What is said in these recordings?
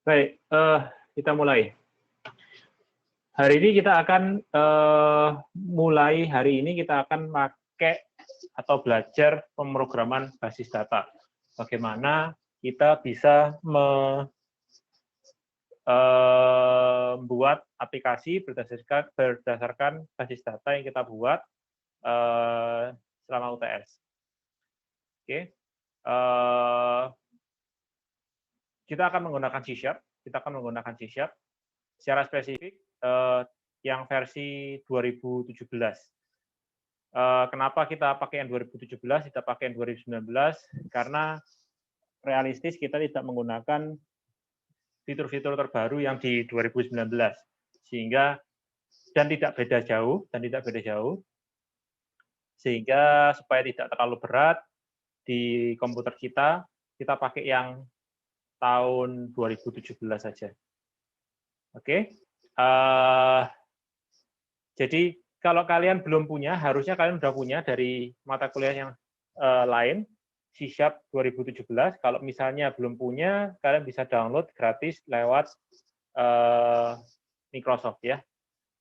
Baik, kita mulai. Hari ini kita akan kita akan pakai atau belajar pemrograman basis data. Bagaimana kita bisa membuat aplikasi berdasarkan basis data yang kita buat selama UTS. Oke. Kita akan menggunakan C#. Secara spesifik yang versi 2017. Kenapa kita pakai yang 2017, tidak pakai yang 2019? Karena realistis kita tidak menggunakan fitur-fitur terbaru yang di 2019, sehingga dan tidak beda jauh, sehingga supaya tidak terlalu berat di komputer kita pakai yang tahun 2017 saja. Oke. Jadi kalau kalian belum punya, harusnya kalian sudah punya dari mata kuliah yang lain, C# 2017. Kalau misalnya belum punya, kalian bisa download gratis lewat Microsoft ya.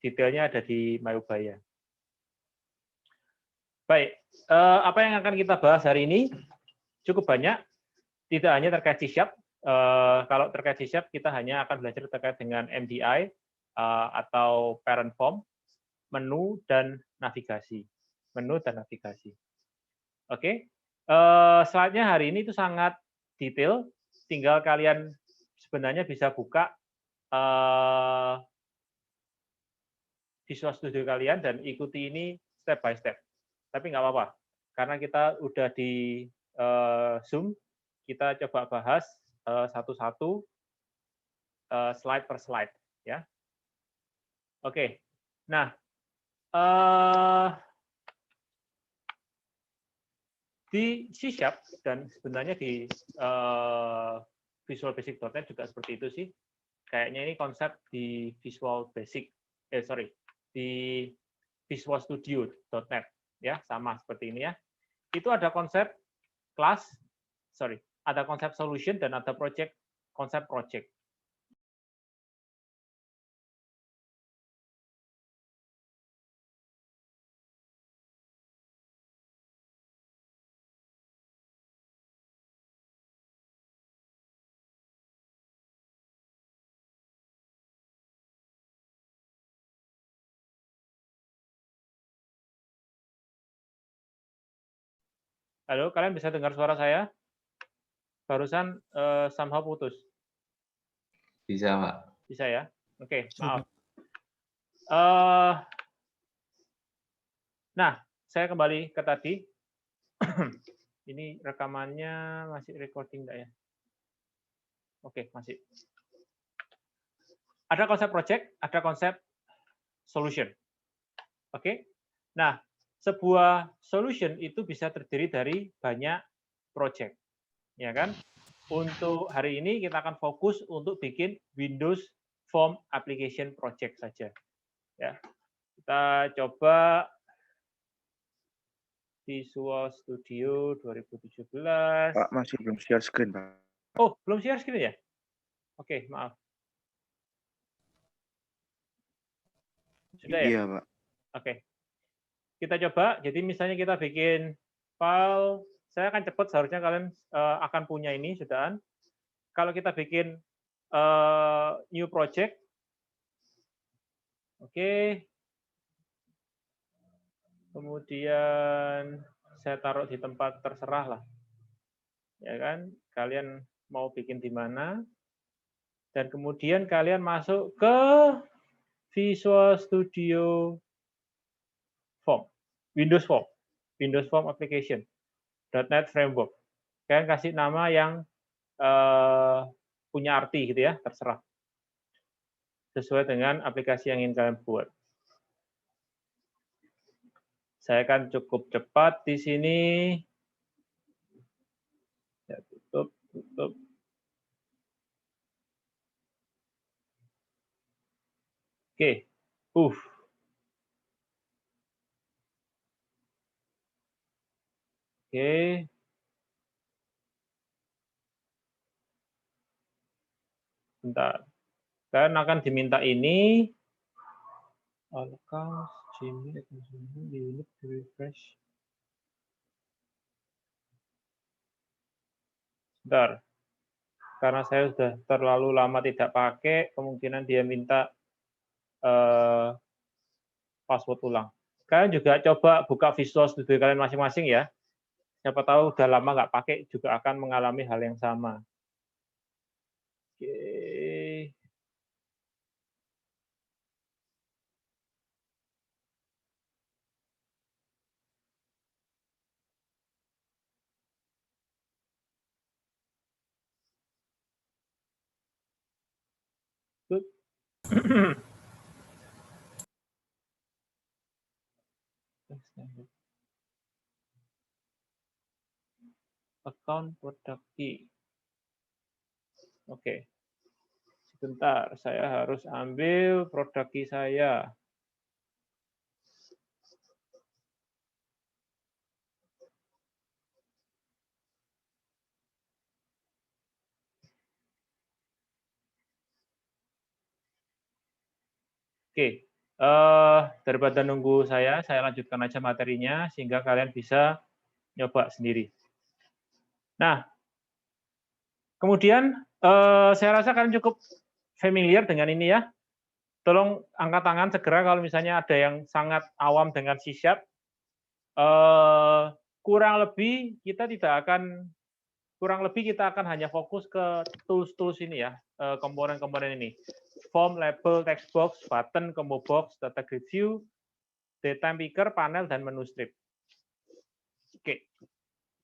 Detailnya ada di Mayubaya. Baik, apa yang akan kita bahas hari ini cukup banyak, tidak hanya terkait C#. Kalau terkait C#, kita hanya akan belajar terkait dengan MDI atau parent form, menu dan navigasi. Oke, slide-nya hari ini itu sangat detail. Tinggal kalian sebenarnya bisa buka Visual Studio kalian dan ikuti ini step by step. Tapi nggak apa-apa, karena kita udah di Zoom, kita coba bahas satu-satu, slide per slide, ya. Oke, nah di C# dan sebenarnya di Visual Basic.NET juga seperti itu sih. Kayaknya ini konsep di Visual Basic, di Visual Studio.NET ya, sama seperti ini ya. Itu ada konsep ada konsep solution dan ada konsep project. Halo, kalian bisa dengar suara saya? Barusan somehow putus. Bisa, Pak. Bisa ya? Oke, maaf. Nah, saya kembali ke tadi. Ini rekamannya masih recording nggak ya? Oke, masih. Ada konsep project, ada konsep solution. Oke. Nah, sebuah solution itu bisa terdiri dari banyak project. Ya kan? Untuk hari ini kita akan fokus untuk bikin Windows Form Application Project saja. Ya. Kita coba Visual Studio 2017. Pak, masih belum share screen, Pak. Oh, belum share screen ya? Oke, maaf. Sudah ya? Iya, Pak. Oke. Kita coba, jadi misalnya kita bikin file, saya akan cepat, seharusnya kalian akan punya ini, sudahan. Kalau kita bikin new project, oke. Kemudian saya taruh di tempat terserah lah. Ya kan? Kalian mau bikin di mana? Dan kemudian kalian masuk ke Visual Studio Form, Windows Form Application, .NET Framework. Kalian kasih nama yang punya arti gitu ya, terserah. Sesuai dengan aplikasi yang ingin kalian buat. Saya akan cukup cepat di sini. Ya, tutup. Oke. Oke. Bentar. Kalian akan diminta ini. All accounts, Gmail, unit, refresh. Bentar. Karena saya sudah terlalu lama tidak pakai, kemungkinan dia minta password ulang. Kalian juga coba buka Visual Studio kalian masing-masing ya. Siapa tahu udah lama nggak pakai juga akan mengalami hal yang sama. Oke. Good. Account product key. Oke. Sebentar, saya harus ambil produk key saya. Oke, daripada nunggu saya lanjutkan aja materinya sehingga kalian bisa nyoba sendiri. Nah, kemudian saya rasa kalian cukup familiar dengan ini ya. Tolong angkat tangan segera kalau misalnya ada yang sangat awam dengan C#. Kurang lebih kita akan hanya fokus ke tools-tools ini ya, komponen-komponen ini. Form, label, text box, button, combo box, data grid view, datetime picker, panel, dan menu strip. Oke,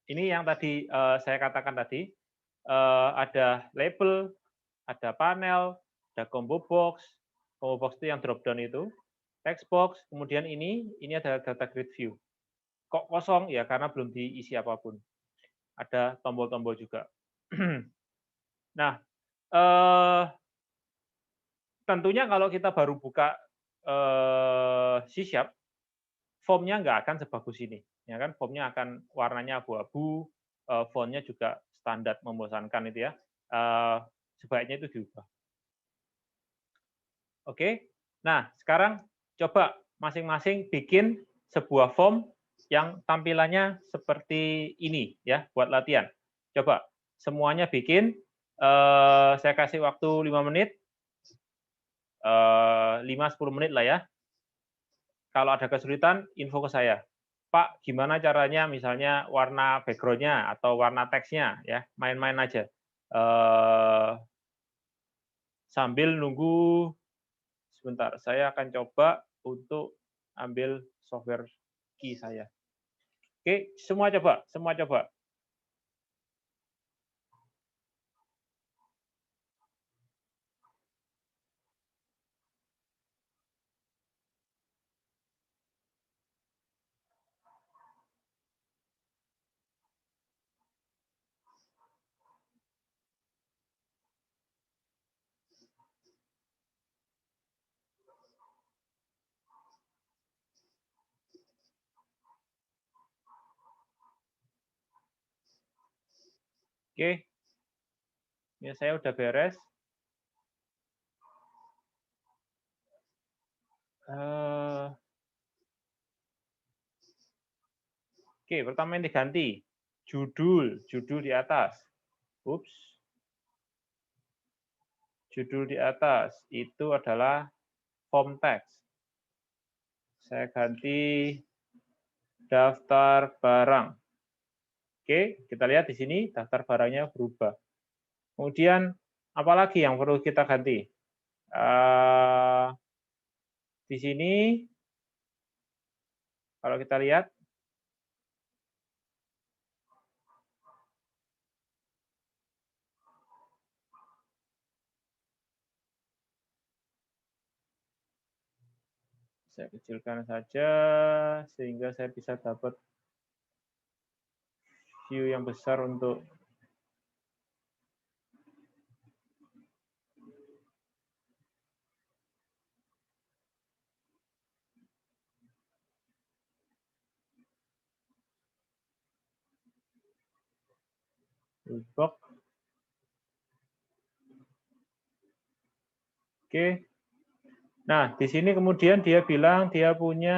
ini yang tadi saya katakan tadi, ada label, ada panel, ada combo box itu yang drop down itu, text box, kemudian ini adalah data grid view. Kok kosong? Ya karena belum diisi apapun. Ada tombol-tombol juga. Nah, tentunya kalau kita baru buka C#, formnya nggak akan sebagus ini, ya kan? Formnya akan warnanya abu-abu, fontnya juga standar membosankan itu ya. Sebaiknya itu diubah. Oke, nah sekarang coba masing-masing bikin sebuah form yang tampilannya seperti ini ya buat latihan. Coba semuanya bikin. Saya kasih waktu 5 menit, 5-10 menit lah ya. Kalau ada kesulitan, info ke saya. Pak, gimana caranya misalnya warna background-nya atau warna teksnya ya, main-main aja. Sambil nunggu sebentar, saya akan coba untuk ambil software key saya. Oke, semua coba. Oke, ini saya udah beres. Oke, pertama yang diganti judul di atas. Ups. Judul di atas itu adalah form text. Saya ganti daftar barang. Oke, kita lihat di sini daftar barangnya berubah. Kemudian apalagi yang perlu kita ganti? Di sini kalau kita lihat saya kecilkan saja sehingga saya bisa dapat view yang besar untuk box. Oke. Nah, di sini kemudian dia bilang dia punya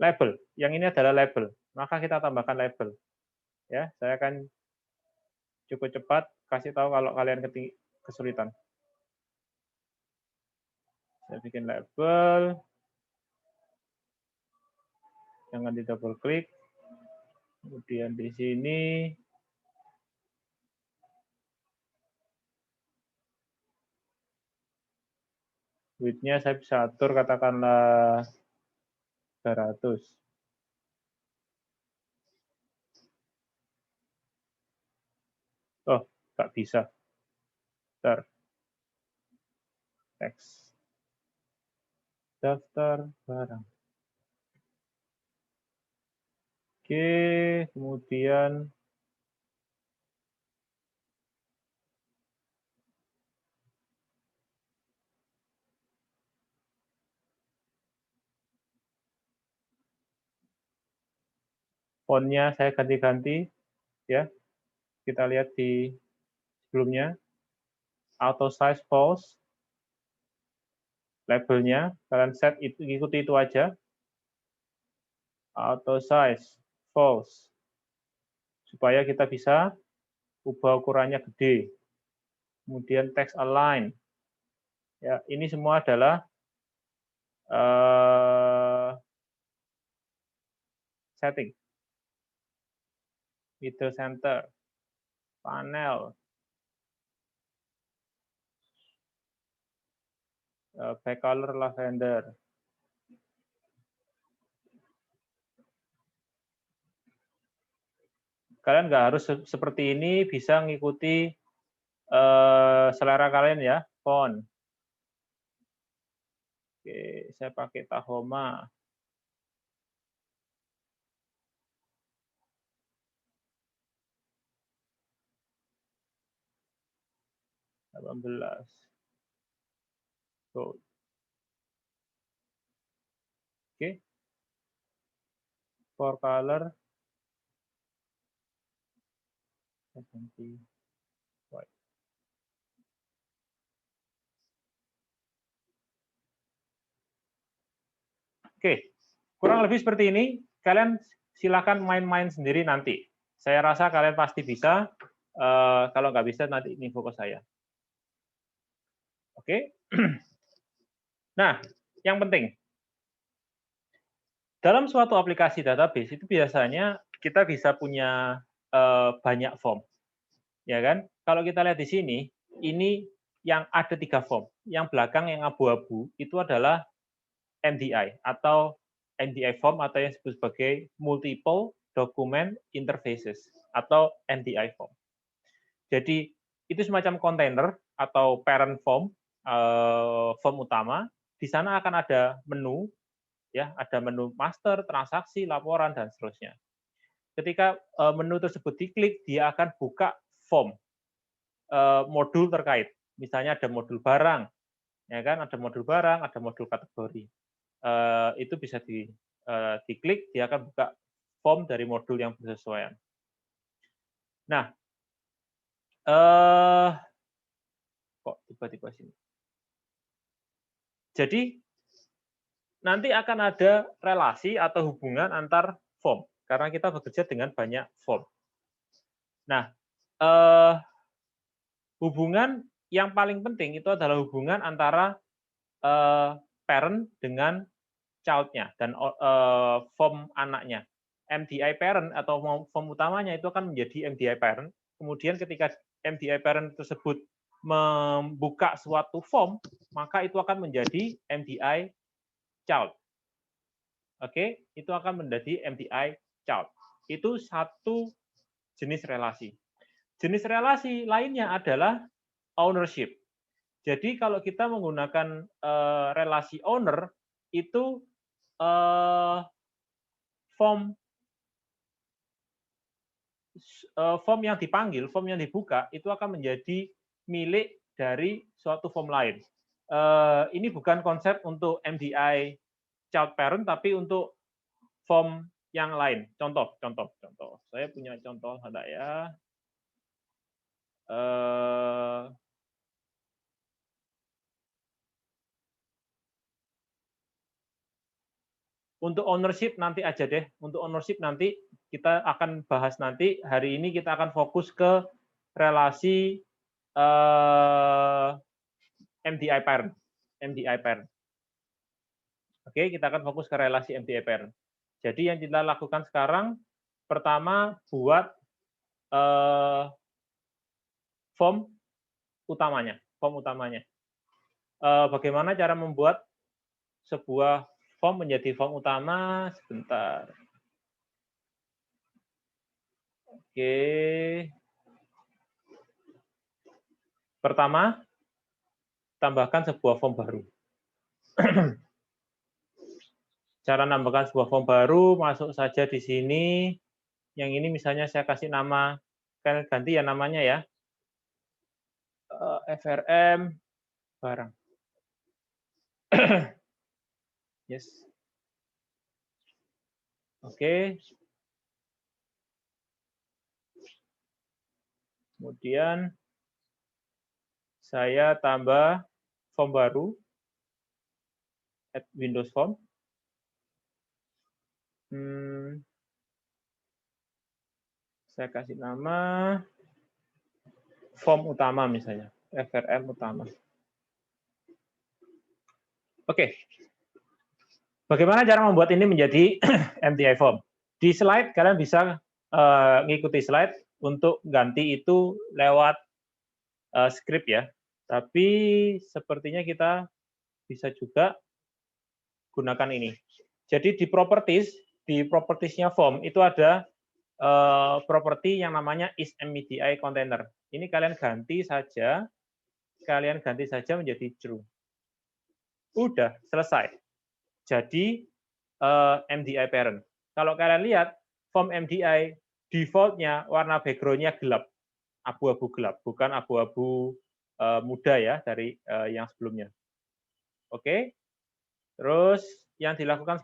label. Yang ini adalah label. Maka kita tambahkan label. Ya, saya akan cukup cepat kasih tahu kalau kalian kesulitan. Saya bikin label. Jangan di double klik. Kemudian di sini width-nya saya bisa atur katakanlah 300. Oh, nggak bisa. Daftar. Teks. Daftar barang. Oke, kemudian font-nya saya ganti-ganti, ya. Kita lihat di sebelumnya. Auto size false. Labelnya, kalian set itu, ikuti itu aja. Auto size false. Supaya kita bisa ubah ukurannya gede. Kemudian text align. Ya, ini semua adalah setting. Middle center, panel, back color lavender. Kalian nggak harus seperti ini, bisa mengikuti selera kalian ya, font. Oke, saya pakai Tahoma. Tuh. Oke. For color. Oke, kurang lebih seperti ini. Kalian silakan main-main sendiri nanti. Saya rasa kalian pasti bisa. Kalau nggak bisa, nanti info ke saya. Oke. Nah, yang penting. Dalam suatu aplikasi database, itu biasanya kita bisa punya banyak form. Ya kan? Kalau kita lihat di sini, ini yang ada 3 form. Yang belakang yang abu-abu, itu adalah MDI atau MDI form atau yang disebut sebagai multiple document interfaces atau MDI form. Jadi itu semacam kontainer atau parent form, form utama. Di sana akan ada menu, ya, ada menu master, transaksi, laporan dan seterusnya. Ketika menu tersebut diklik, dia akan buka form modul terkait. Misalnya ada modul barang, ya kan? Ada modul barang, ada modul kategori. Itu bisa diklik, dia akan buka form dari modul yang bersesuaian. Nah, kok tiba-tiba sini? Jadi nanti akan ada relasi atau hubungan antar form karena kita bekerja dengan banyak form. Nah, hubungan yang paling penting itu adalah hubungan antara parent dengan child-nya dan form anaknya. MDI parent atau form utamanya itu akan menjadi MDI parent. Kemudian ketika MDI parent tersebut membuka suatu form, maka itu akan menjadi MDI child. Oke, itu akan menjadi MDI child. Itu satu jenis relasi. Jenis relasi lainnya adalah ownership. Jadi kalau kita menggunakan relasi owner, itu form yang dipanggil, form yang dibuka, itu akan menjadi milik dari suatu form lain. Ini bukan konsep untuk MDI child parent, tapi untuk form yang lain. Contoh. Saya punya contoh, ada ya. Untuk ownership nanti aja deh. Untuk ownership nanti kita akan bahas nanti. Hari ini kita akan fokus ke relasi MDI parent. MDI parent. Oke, kita akan fokus ke relasi MDI parent. Jadi yang kita lakukan sekarang, pertama buat form utamanya. Bagaimana cara membuat sebuah form menjadi form utama? Sebentar. Oke. Pertama, tambahkan sebuah form baru. Cara nambahkan sebuah form baru, masuk saja di sini. Yang ini misalnya saya kasih nama, kalian ganti ya namanya ya. FRM barang. Yes. Oke. Kemudian saya tambah form baru, add Windows Form. Saya kasih nama form utama misalnya, FRM utama. Oke. Bagaimana cara membuat ini menjadi MDI form? Di slide kalian bisa ngikuti slide untuk ganti itu lewat script ya. Tapi sepertinya kita bisa juga gunakan ini. Jadi di properties-nya form itu ada properti yang namanya isMDI container. Ini kalian ganti saja menjadi true. Udah selesai. Jadi MDI parent. Kalau kalian lihat form MDI default-nya warna background-nya gelap, abu-abu gelap, bukan abu-abu muda ya dari yang sebelumnya. Oke. Terus yang dilakukan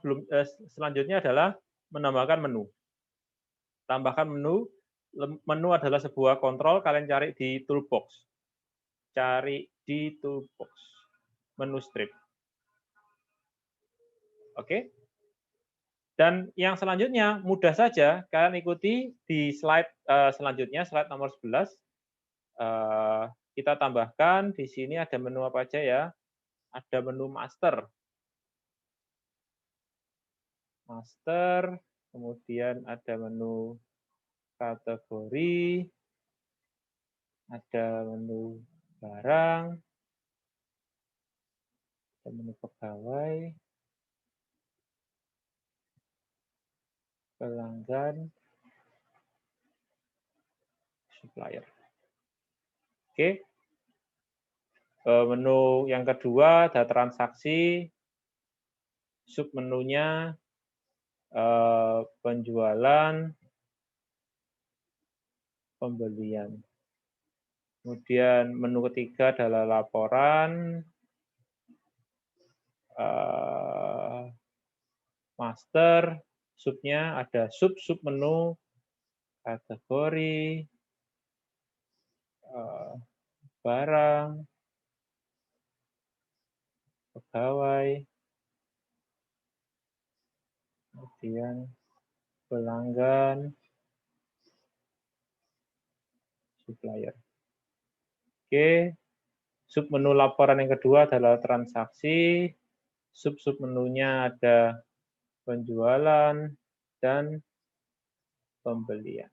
selanjutnya adalah menambahkan menu. Tambahkan menu. Menu adalah sebuah kontrol, kalian cari di toolbox. Menu strip. Oke. Dan yang selanjutnya mudah saja, kalian ikuti di slide selanjutnya, slide nomor 11. Kita tambahkan di sini ada menu apa aja ya? Ada menu master. Kemudian ada menu kategori, ada menu barang, ada menu pegawai, pelanggan, supplier. Oke. Menu yang kedua ada transaksi, submenunya penjualan, pembelian. Kemudian menu ketiga adalah laporan, master, subnya ada sub menu, kategori, barang, pegawai, kemudian pelanggan, supplier. Oke, submenu laporan yang kedua adalah transaksi, submenunya ada penjualan dan pembelian.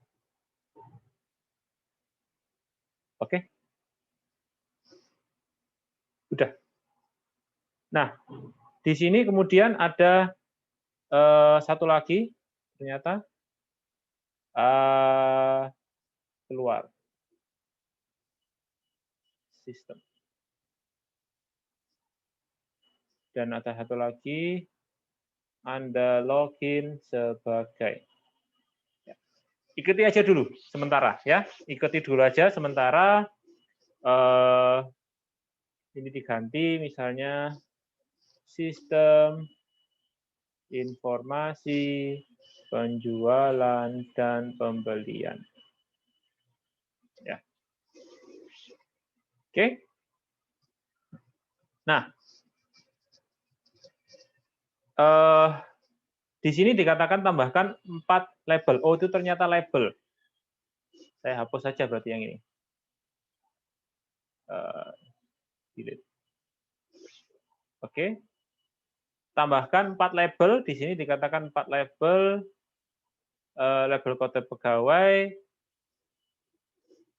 Oke. Udah. Nah, di sini kemudian ada satu lagi, ternyata keluar sistem. Dan ada satu lagi, Anda login sebagai. Ikuti aja dulu sementara ya, ikuti dulu aja sementara. Ini diganti misalnya sistem informasi penjualan dan pembelian. Ya. Oke. Nah, di sini dikatakan tambahkan 4 label. Oh, itu ternyata label. Saya hapus saja berarti yang ini. Delete. Oke. Tambahkan 4 label. Di sini dikatakan 4 label. Label kode pegawai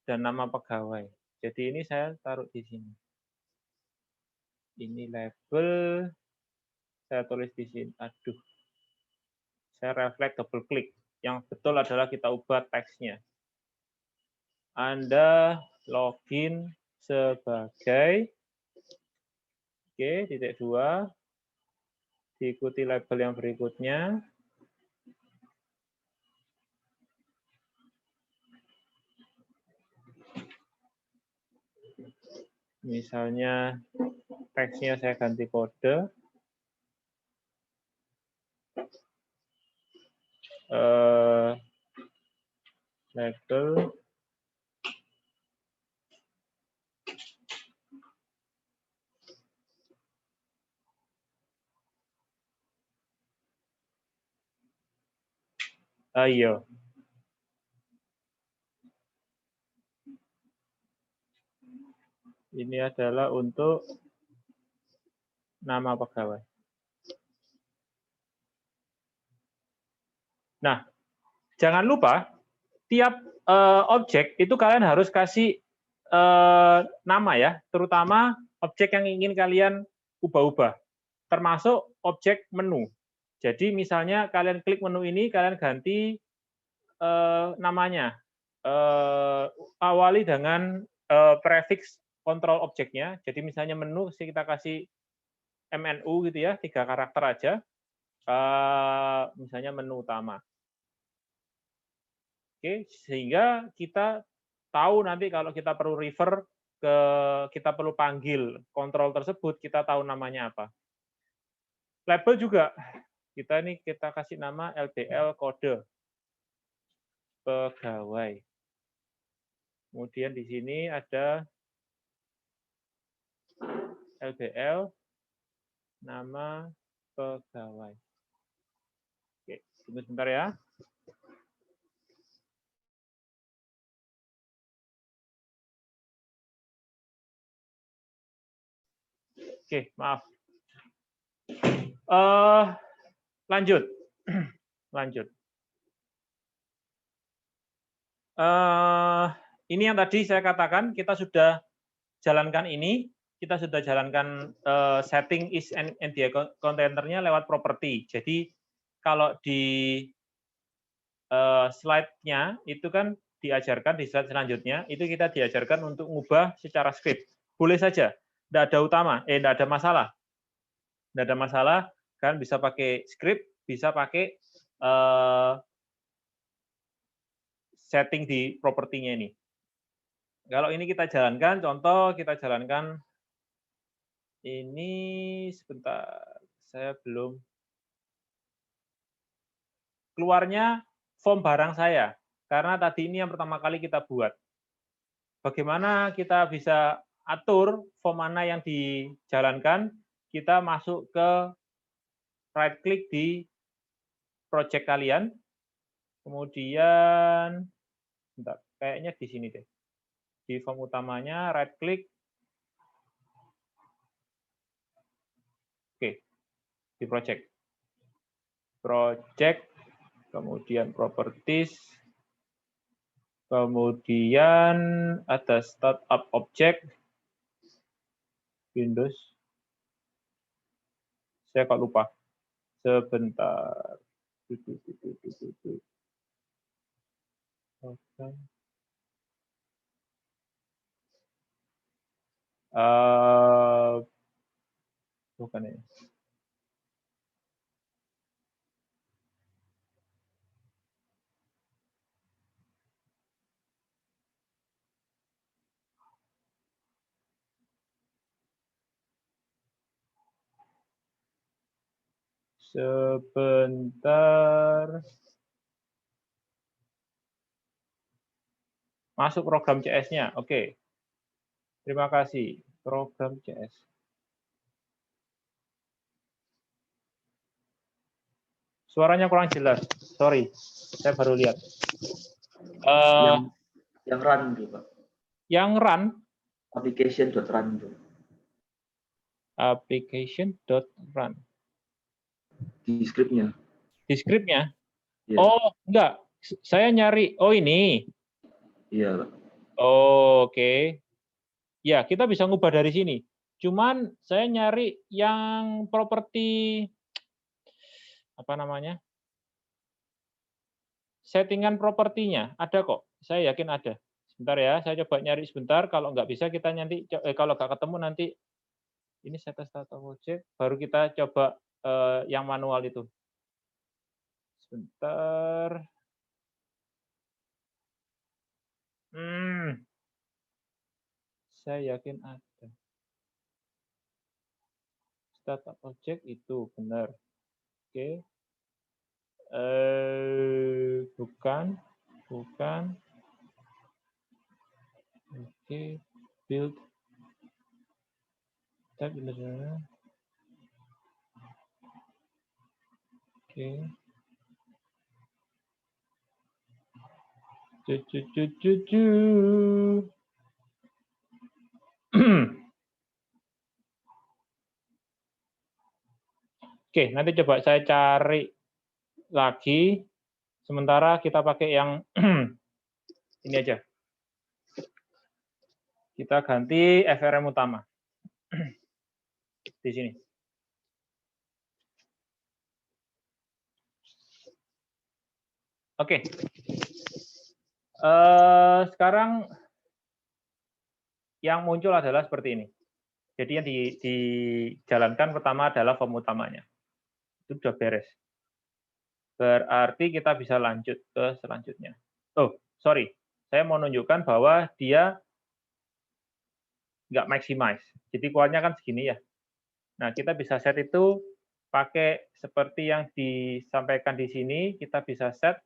dan nama pegawai. Jadi ini saya taruh di sini. Ini label. Saya tulis di sini. Aduh. Saya refleks double klik. Yang betul adalah kita ubah teksnya. Anda login sebagai titik 2, diikuti label yang berikutnya. Misalnya teksnya saya ganti kode. Label ayo. Ini adalah untuk nama pegawai. Nah, jangan lupa tiap objek itu kalian harus kasih nama ya, terutama objek yang ingin kalian ubah-ubah, termasuk objek menu. Jadi misalnya kalian klik menu ini, kalian ganti namanya, awali dengan prefix kontrol objeknya. Jadi misalnya menu, kita kasih MNU gitu ya, 3 karakter aja. Misalnya menu utama. Oke, sehingga kita tahu nanti kalau kita perlu refer kita perlu panggil kontrol tersebut, kita tahu namanya apa. Label juga, kita kasih nama LBL kode pegawai. Kemudian di sini ada LBL nama pegawai. Oke, tunggu sebentar ya. Oke, maaf. Lanjut. Lanjut. Ini yang tadi saya katakan, kita sudah jalankan ini, kita sudah jalankan setting is and NDI containernya lewat property. Jadi kalau di slide-nya itu kan diajarkan di slide selanjutnya, itu kita diajarkan untuk mengubah secara script. Boleh saja, tidak ada tidak ada masalah. Tidak ada masalah, kan bisa pakai script, bisa pakai setting di propertinya ini. Kalau ini kita jalankan, contoh kita jalankan ini sebentar, saya belum keluarnya form barang saya, karena tadi ini yang pertama kali kita buat. Bagaimana kita bisa atur form mana yang dijalankan, kita masuk ke right click di project kalian, kemudian bentar, kayaknya di sini deh. Di form utamanya right click. Oke. Di project. Project, kemudian properties, kemudian ada startup object Windows. Saya kok lupa. Sebentar. Bukan ini. Sebentar. Masuk program CS-nya. Oke. Terima kasih. Program CS. Suaranya kurang jelas. Sorry, saya baru lihat. Yang run tuh, Pak. Yang run. Application.run tuh. Application.run. Di scriptnya. Di scriptnya? Ya. Oh, enggak. Saya nyari. Oh, ini. Iya, Pak. Oh, oke. Ya, kita bisa ngubah dari sini. Cuman saya nyari yang properti apa namanya? Settingan propertinya ada kok. Saya yakin ada. Sebentar ya, saya coba nyari sebentar. Kalau nggak bisa kita nanti kalau nggak ketemu nanti ini status data object baru kita coba yang manual itu. Sebentar. Saya yakin ada. Data object itu benar. Oke. Bukan. Oke, build. Tab benar. Oke. Oke, nanti coba saya cari lagi. Sementara kita pakai yang ini aja. Kita ganti FRM utama. Di sini. Oke. Sekarang yang muncul adalah seperti ini. Jadi yang dijalankan pertama adalah form utamanya. Itu sudah beres. Berarti kita bisa lanjut ke selanjutnya. Oh, sorry. Saya mau menunjukkan bahwa dia nggak maximize. Jadi kuatnya kan segini ya. Nah, kita bisa set itu pakai seperti yang disampaikan di sini. Kita bisa set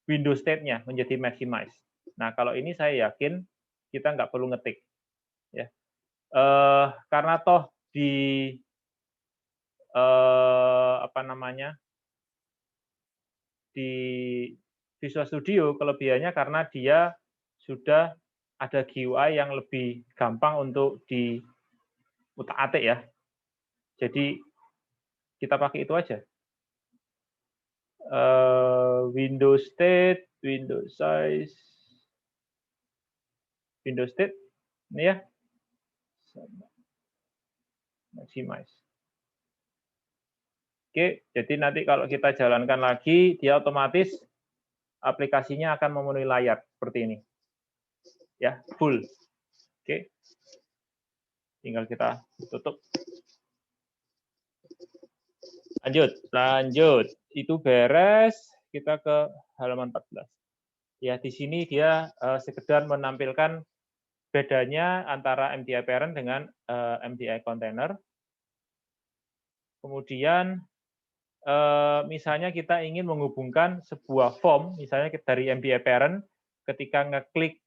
window state-nya menjadi maximize. Nah, kalau ini saya yakin kita nggak perlu ngetik. Ya. Karena toh di apa namanya, di Visual Studio kelebihannya karena dia sudah ada GUI yang lebih gampang untuk diutak-atik ya. Jadi kita pakai itu aja. Window state, window size, window state, ini ya, maximize. Oke, jadi nanti kalau kita jalankan lagi, dia otomatis aplikasinya akan memenuhi layar seperti ini. Ya, full. Oke. Tinggal kita tutup. Lanjut. Itu beres, kita ke halaman 14. Ya, di sini dia sekedar menampilkan bedanya antara MDI parent dengan MDI container. Kemudian misalnya kita ingin menghubungkan sebuah form, misalnya dari MDI parent, ketika ngeklik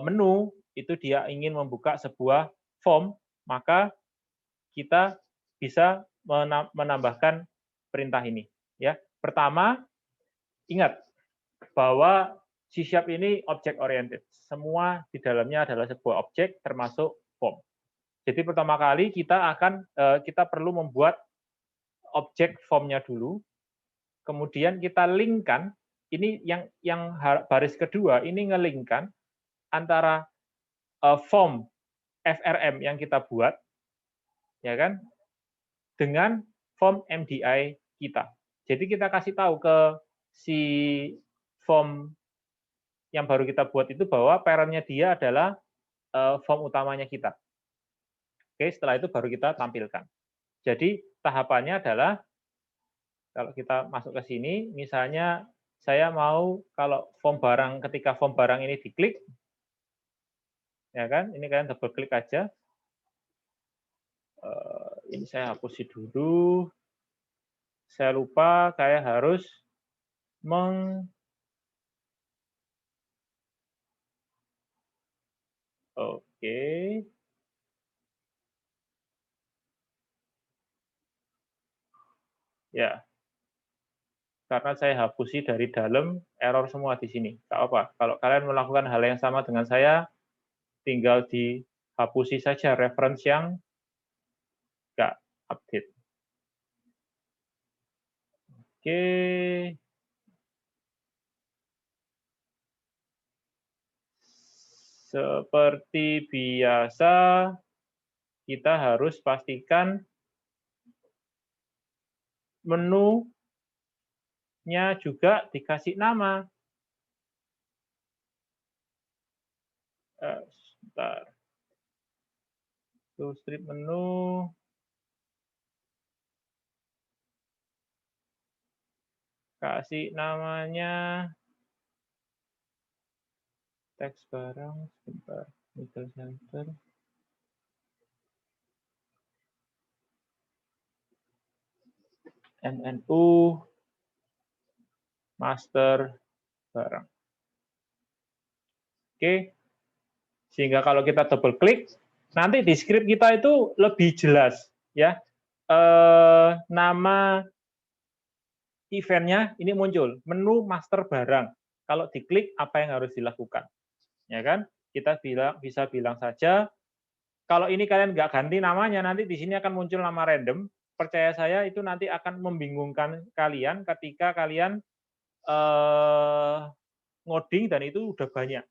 menu, itu dia ingin membuka sebuah form, maka kita bisa menambahkan perintah ini. Ya, pertama, ingat bahwa C# ini object oriented. Semua di dalamnya adalah sebuah objek, termasuk form. Jadi pertama kali kita perlu membuat objek formnya dulu, kemudian kita linkkan, ini yang baris kedua, ini ngelingkan antara form FRM yang kita buat, ya kan, dengan form MDI kita. Jadi kita kasih tahu ke si form yang baru kita buat itu bahwa parent-nya dia adalah form utamanya kita. Oke, setelah itu baru kita tampilkan. Jadi tahapannya adalah kalau kita masuk ke sini, misalnya saya mau kalau ketika form barang ini diklik, ya kan, ini kalian double klik aja. Ini saya hapusin dulu. Saya lupa, saya harus Oke. Ya, karena saya hapusi dari dalam, error semua di sini. Nggak apa. Kalau kalian melakukan hal yang sama dengan saya, tinggal dihapusi saja reference yang nggak update. Oke. Seperti biasa, kita harus pastikan menunya juga dikasih nama. Sebentar. Tuh, strip menu. Kasih namanya teks barang, sebentar. Middle center. MNU master barang. Oke. Sehingga kalau kita double klik, nanti di script kita itu lebih jelas ya. Nama eventnya ini muncul, menu master barang. Kalau diklik apa yang harus dilakukan? Ya kan? Kita bisa bilang saja kalau ini kalian nggak ganti namanya, nanti di sini akan muncul nama random. Percaya saya itu nanti akan membingungkan kalian ketika kalian ngoding dan itu udah banyak.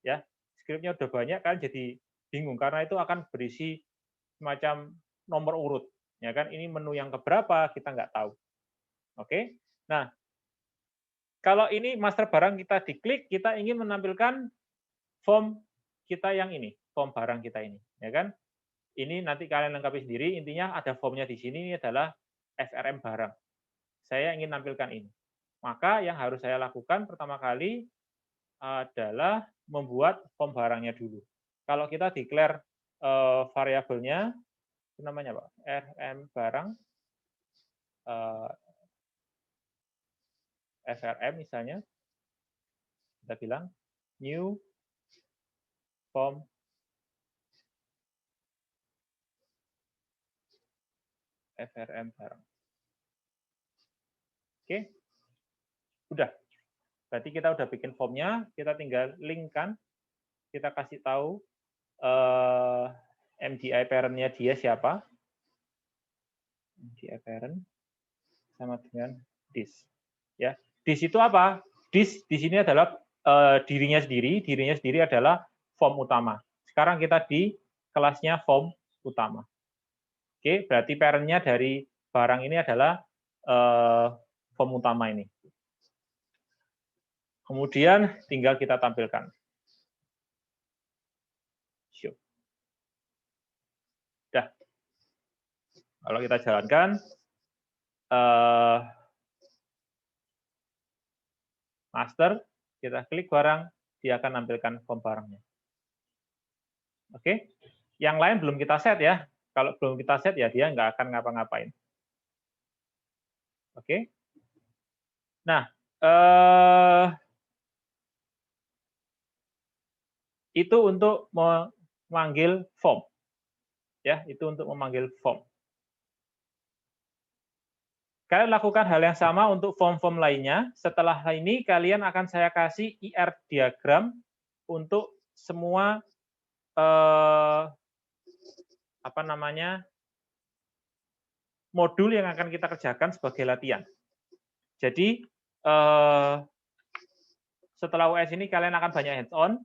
Ya, skripnya udah banyak kan jadi bingung karena itu akan berisi semacam nomor urut. Ya kan? Ini menu yang keberapa kita nggak tahu. Oke. Nah, kalau ini master barang kita diklik, kita ingin menampilkan form kita yang ini, form barang kita ini, ya kan? Ini nanti kalian lengkapi sendiri, intinya ada formnya di sini, ini adalah FRM barang. Saya ingin nampilkan ini. Maka yang harus saya lakukan pertama kali adalah membuat form barangnya dulu. Kalau kita declare variabelnya, itu namanya apa? RM barang, FRM misalnya, kita bilang new form FRM barang. Oke, udah. Berarti kita udah bikin formnya, kita tinggal linkkan, kita kasih tahu MDI parent-nya dia siapa. MDI parent sama dengan this. Ya, this itu apa? This di sini adalah dirinya sendiri adalah form utama. Sekarang kita di kelasnya form utama. Oke, berarti parent-nya dari barang ini adalah form utama ini. Kemudian tinggal kita tampilkan. Dah. Kalau kita jalankan, master, kita klik barang, dia akan nampilkan form barangnya. Oke, yang lain belum kita set ya. Kalau belum kita set ya dia nggak akan ngapa-ngapain. Oke. Nah, itu untuk memanggil form. Ya, itu untuk memanggil form. Kalian lakukan hal yang sama untuk form-form lainnya. Setelah ini kalian akan saya kasih IR diagram untuk semua modul yang akan kita kerjakan sebagai latihan. Jadi setelah US ini kalian akan banyak hands-on.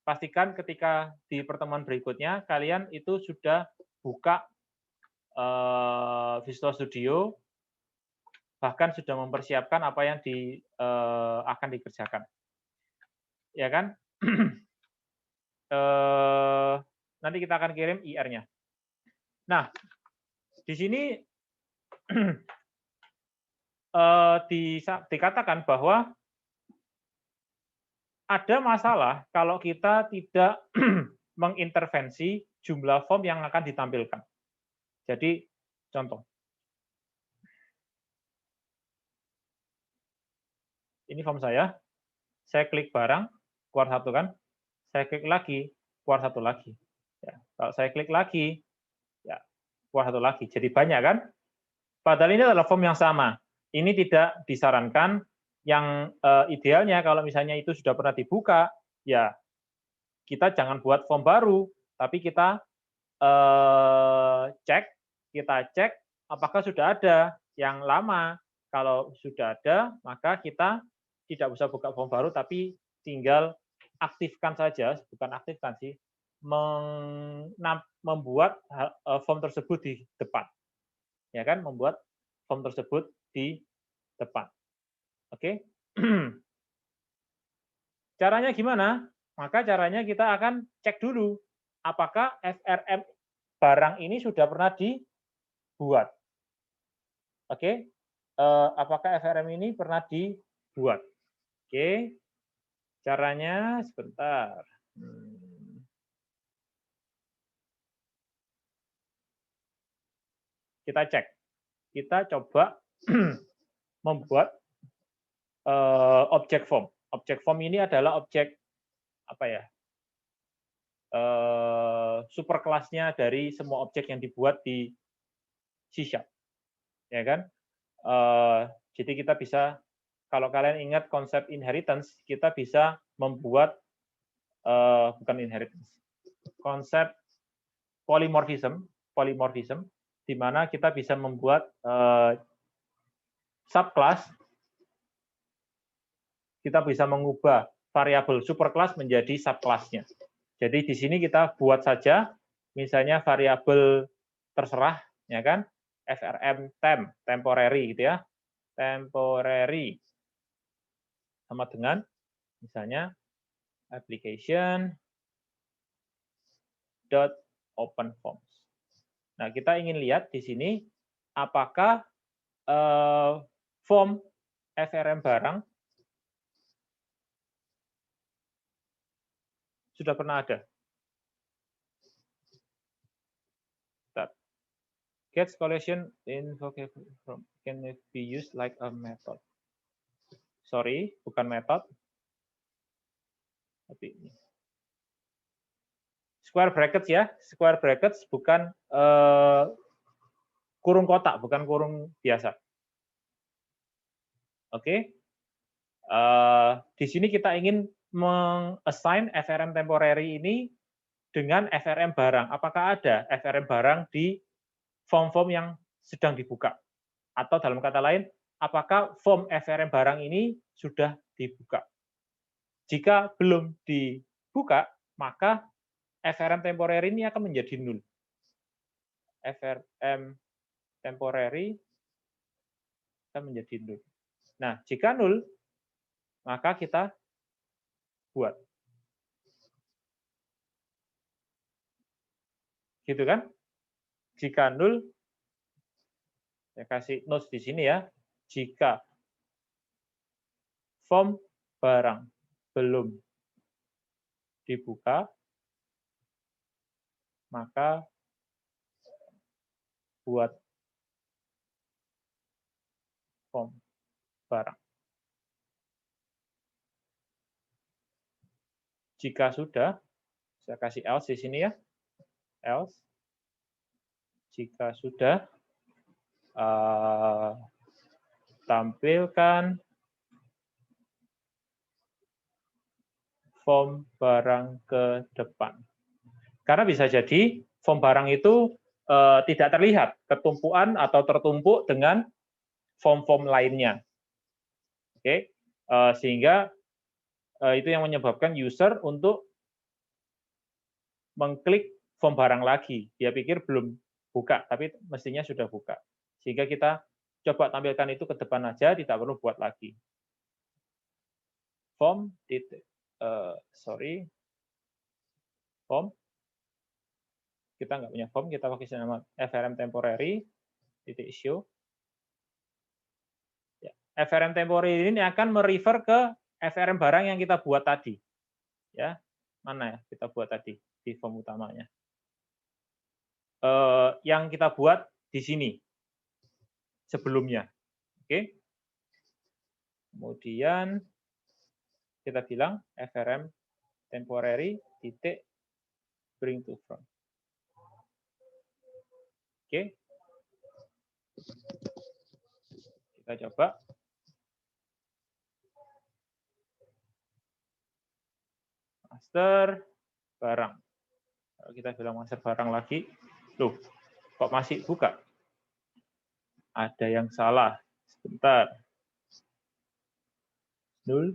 Pastikan ketika di pertemuan berikutnya kalian itu sudah buka Visual Studio, bahkan sudah mempersiapkan apa yang akan dikerjakan. Ya kan? Nanti kita akan kirim IR-nya. Nah, di sini dikatakan bahwa ada masalah kalau kita tidak mengintervensi jumlah form yang akan ditampilkan. Jadi, contoh. Ini form saya klik barang, keluar satu kan, saya klik lagi, keluar satu lagi. Ya, kalau saya klik lagi, ya keluar satu lagi. Jadi banyak kan? Padahal ini adalah form yang sama. Ini tidak disarankan. Yang idealnya kalau misalnya itu sudah pernah dibuka, ya kita jangan buat form baru, tapi kita cek apakah sudah ada yang lama. Kalau sudah ada, maka kita tidak usah buka form baru, tapi tinggal aktifkan saja, bukan aktifkan sih, membuat form tersebut di depan, ya kan, membuat form tersebut di depan. Oke, caranya gimana? Maka caranya kita akan cek dulu apakah FRM barang ini sudah pernah dibuat. Oke, apakah FRM ini pernah dibuat? Oke, caranya sebentar. Kita cek, kita coba membuat objek form. Objek form ini adalah objek apa ya? Superkelasnya dari semua objek yang dibuat di C#, ya kan? Jadi kita bisa, kalau kalian ingat konsep inheritance, kita bisa membuat bukan inheritance, konsep polymorphism, di mana kita bisa membuat subclass, kita bisa mengubah variabel superclass menjadi subclassnya. Jadi di sini kita buat saja, misalnya variabel terserah, ya kan, FRM temporary gitu ya, temporary sama dengan misalnya application dot open forms. Nah, kita ingin lihat di sini apakah form FRM barang sudah pernah ada. Get collection info can be used like a method. Sorry, bukan method. Tapi ini. Square brackets ya, square brackets bukan kurung kotak, bukan kurung biasa. Oke. Di sini kita ingin meng-assign FRM temporary ini dengan FRM barang. Apakah ada FRM barang di form-form yang sedang dibuka? Atau dalam kata lain, apakah form FRM barang ini sudah dibuka? Jika belum dibuka, maka FRM temporary ini akan menjadi null. FRM temporary akan menjadi null. Nah, jika null, maka kita buat. Gitu kan? Jika null, saya kasih notes di sini ya. Jika form barang belum dibuka, maka buat form barang. Jika sudah, saya kasih else di sini ya. Else. Jika sudah, tampilkan form barang ke depan. Karena bisa jadi form barang itu tidak terlihat, ketumpuan atau tertumpuk dengan form-form lainnya. Oke, sehingga itu yang menyebabkan user untuk mengklik form barang lagi. Dia pikir belum buka, tapi mestinya sudah buka. Sehingga kita coba tampilkan itu ke depan aja, tidak perlu buat lagi. Form, form. Kita nggak punya form, kita pakai nama FRM temporary, titik show. Ya, FRM temporary ini akan merefer ke FRM barang yang kita buat tadi. Ya, mana ya kita buat tadi di form utamanya. Yang kita buat di sini sebelumnya. Oke. Kemudian kita bilang FRM temporary titik bring to front. Oke. Kita coba. Master barang. Kalau kita bilang master barang lagi, loh, kok masih buka? Ada yang salah. Sebentar. 0.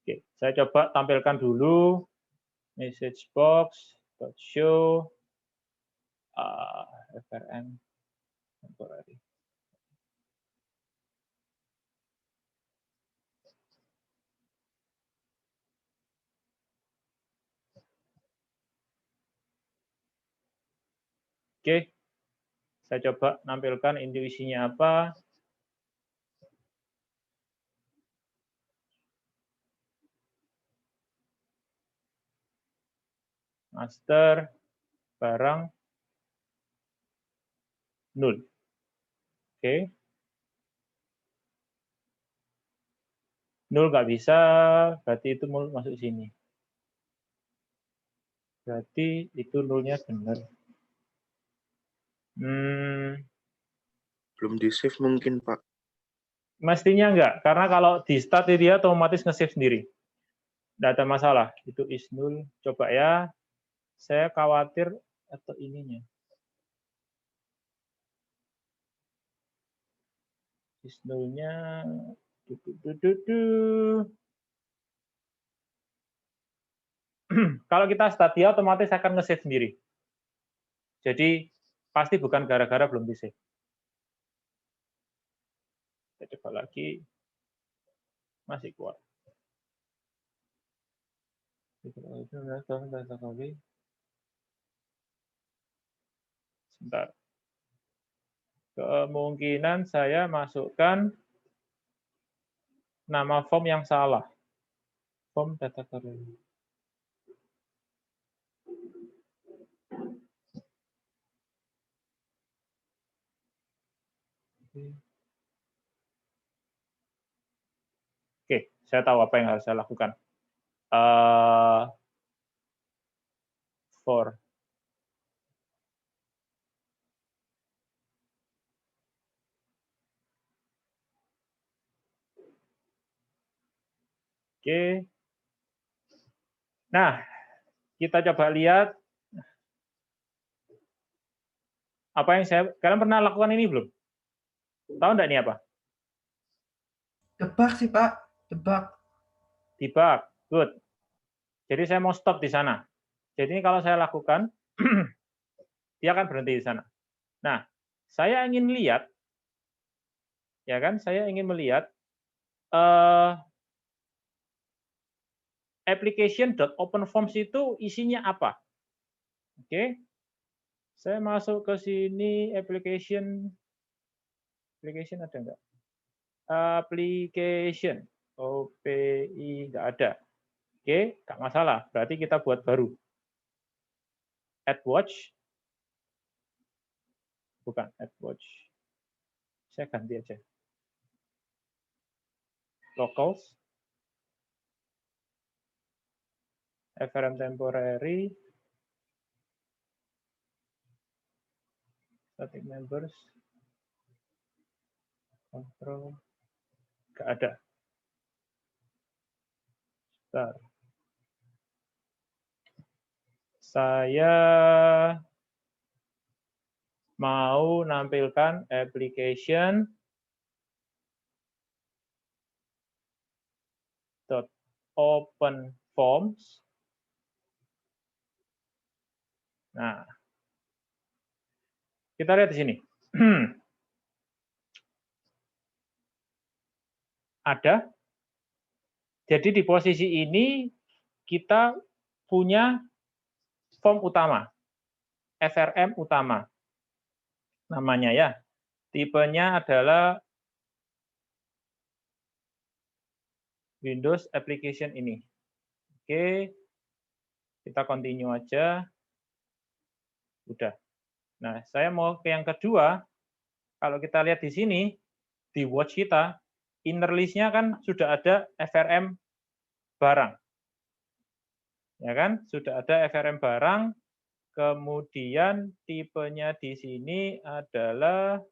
Oke, saya coba tampilkan dulu message box show FRM temporary. Oke, saya coba nampilkan intuisinya apa. Master barang 0. Oke. 0 nggak bisa, berarti itu masuk sini. Berarti itu 0-nya benar. Belum di save mungkin, Pak. Mestinya enggak, karena kalau di start dia otomatis nge-save sendiri. Nggak ada masalah, itu is 0. Coba ya, saya khawatir atau ininya. Is 0-nya, kalau kita start dia otomatis akan nge-save sendiri. Jadi pasti bukan gara-gara belum di-save. Kita coba lagi, masih kuat. Sebentar. Kemungkinan saya masukkan nama form yang salah. Form data query. Oke, saya tahu apa yang harus saya lakukan. For Oke. Nah, kita coba lihat apa yang kalian pernah lakukan ini belum? Tahu enggak ini apa? Debug sih, Pak. Debug. Debug. Good. Jadi saya mau stop di sana. Jadi ini kalau saya lakukan, dia akan berhenti di sana. Nah, saya ingin lihat, ya kan? Saya ingin melihat application.openforms itu isinya apa? Oke. Saya masuk ke sini application ada enggak? Application OPI enggak ada. Oke, enggak masalah. Berarti kita buat baru. Add watch. Bukan add watch. Saya ganti aja. Locals. FRM temporary. Static members. Control. Enggak ada. Bentar. Saya mau nampilkan application open forms. Nah, kita lihat di sini. Ada. Jadi di posisi ini kita punya form utama, FRM utama. Namanya ya. Tipenya adalah Windows application ini. Oke, kita continue aja. Udah. Nah, saya mau ke yang kedua. Kalau kita lihat di sini, di watch kita, inner list-nya kan sudah ada FRM barang. Ya kan? Sudah ada FRM barang. Kemudian tipenya di sini adalah,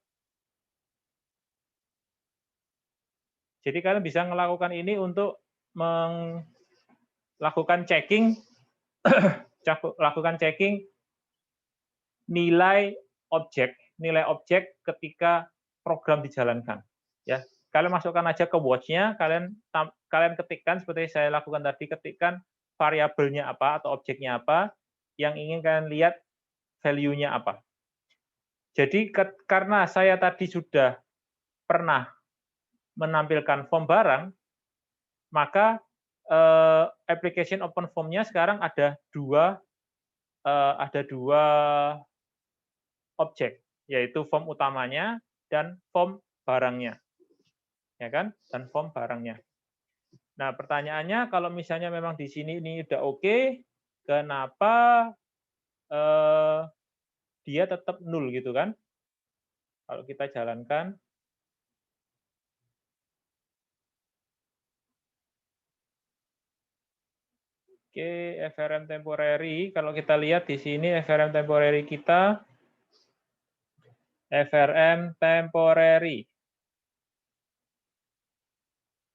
jadi kalian bisa melakukan ini untuk melakukan checking, lakukan checking nilai objek ketika program dijalankan. Ya, kalian masukkan aja ke watch-nya, kalian ketikkan seperti saya lakukan tadi, ketikkan variabelnya apa atau objeknya apa, yang ingin kalian lihat value-nya apa. Jadi karena saya tadi sudah pernah menampilkan form barang, maka application open form-nya sekarang ada dua objek, yaitu form utamanya dan form barangnya. Ya kan? Dan form barangnya. Nah, pertanyaannya kalau misalnya memang di sini ini udah oke, kenapa dia tetap 0 gitu kan? Kalau kita jalankan. Oke, FRM temporary. Kalau kita lihat di sini FRM temporary kita, FRM temporary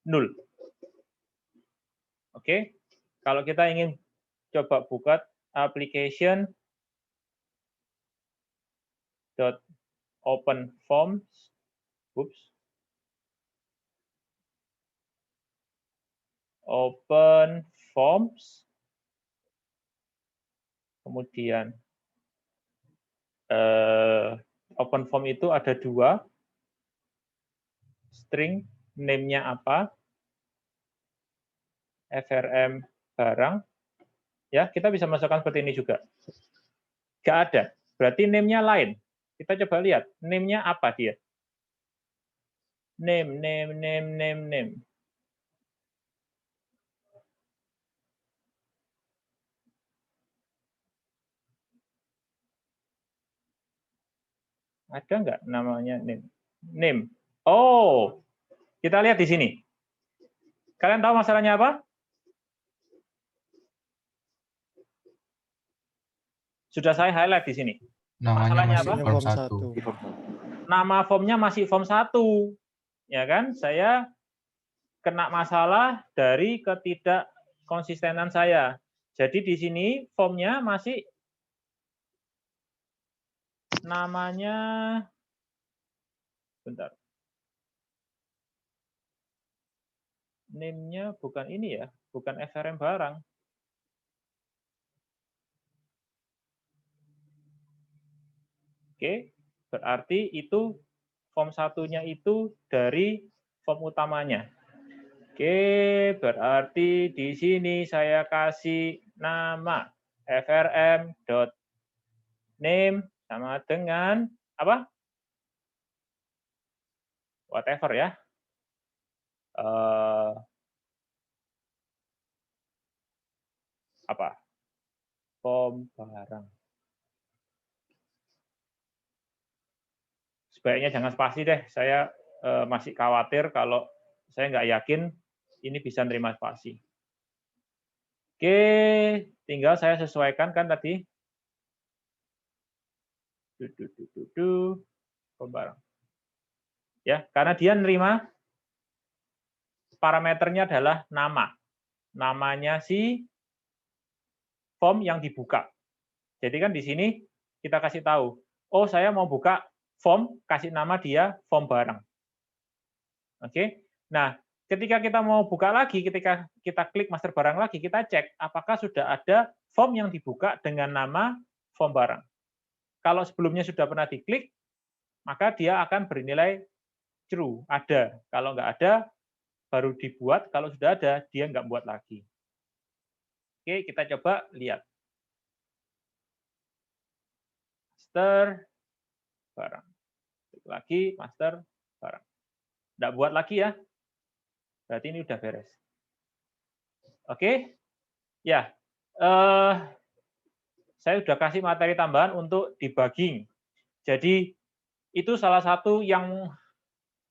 0. Oke, kalau kita ingin coba buka application open forms, open forms, kemudian open form itu ada dua, string name-nya apa, FRM barang, ya kita bisa masukkan seperti ini juga. Nggak ada, berarti name-nya lain. Kita coba lihat, name-nya apa dia? Name. Ada nggak namanya name? Name. Oh, kita lihat di sini. Kalian tahu masalahnya apa? Sudah saya highlight di sini. Namanya Masalahnya masih apa? form 1. Nama formnya masih form 1. Ya kan? Saya kena masalah dari ketidakkonsistenan saya. Jadi di sini formnya masih namanya, bentar. Name-nya bukan ini ya, bukan FRM barang. Oke, berarti itu form satunya itu dari form utamanya. Oke, berarti di sini saya kasih nama frm.name sama dengan apa? Whatever ya. Apa? Form barang. Sebaiknya jangan spasi deh. Saya masih khawatir kalau saya nggak yakin ini bisa nerima spasi. Oke, tinggal saya sesuaikan kan tadi. Barang. Ya, karena dia nerima parameternya adalah nama. Namanya si form yang dibuka. Jadi kan di sini kita kasih tahu, oh saya mau buka form, kasih nama dia form barang. Oke. Nah, ketika kita mau buka lagi, ketika kita klik master barang lagi, kita cek apakah sudah ada form yang dibuka dengan nama form barang. Kalau sebelumnya sudah pernah diklik, maka dia akan bernilai true, ada. Kalau nggak ada, baru dibuat. Kalau sudah ada, dia nggak buat lagi. Oke, kita coba lihat. Master barang. Klik lagi, master barang. Nggak buat lagi ya. Berarti ini udah beres. Oke? Ya. Saya sudah kasih materi tambahan untuk debugging. Jadi itu salah satu yang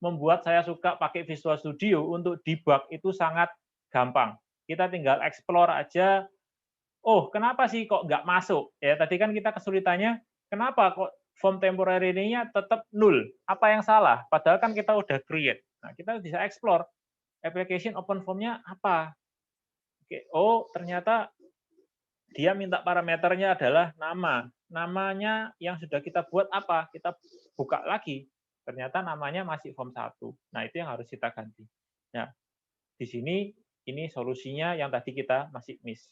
membuat saya suka pakai Visual Studio untuk debug itu sangat gampang. Kita tinggal explore aja, oh kenapa sih kok nggak masuk? Ya tadi kan kita kesulitannya, kenapa kok form temporary ini tetap null? Apa yang salah? Padahal kan kita udah create. Nah, kita bisa explore application open form-nya apa. Oke, oh ternyata dia minta parameternya adalah nama. Namanya yang sudah kita buat apa? Kita buka lagi. Ternyata namanya masih form 1. Nah, itu yang harus kita ganti. Nah, di sini ini solusinya yang tadi kita masih miss.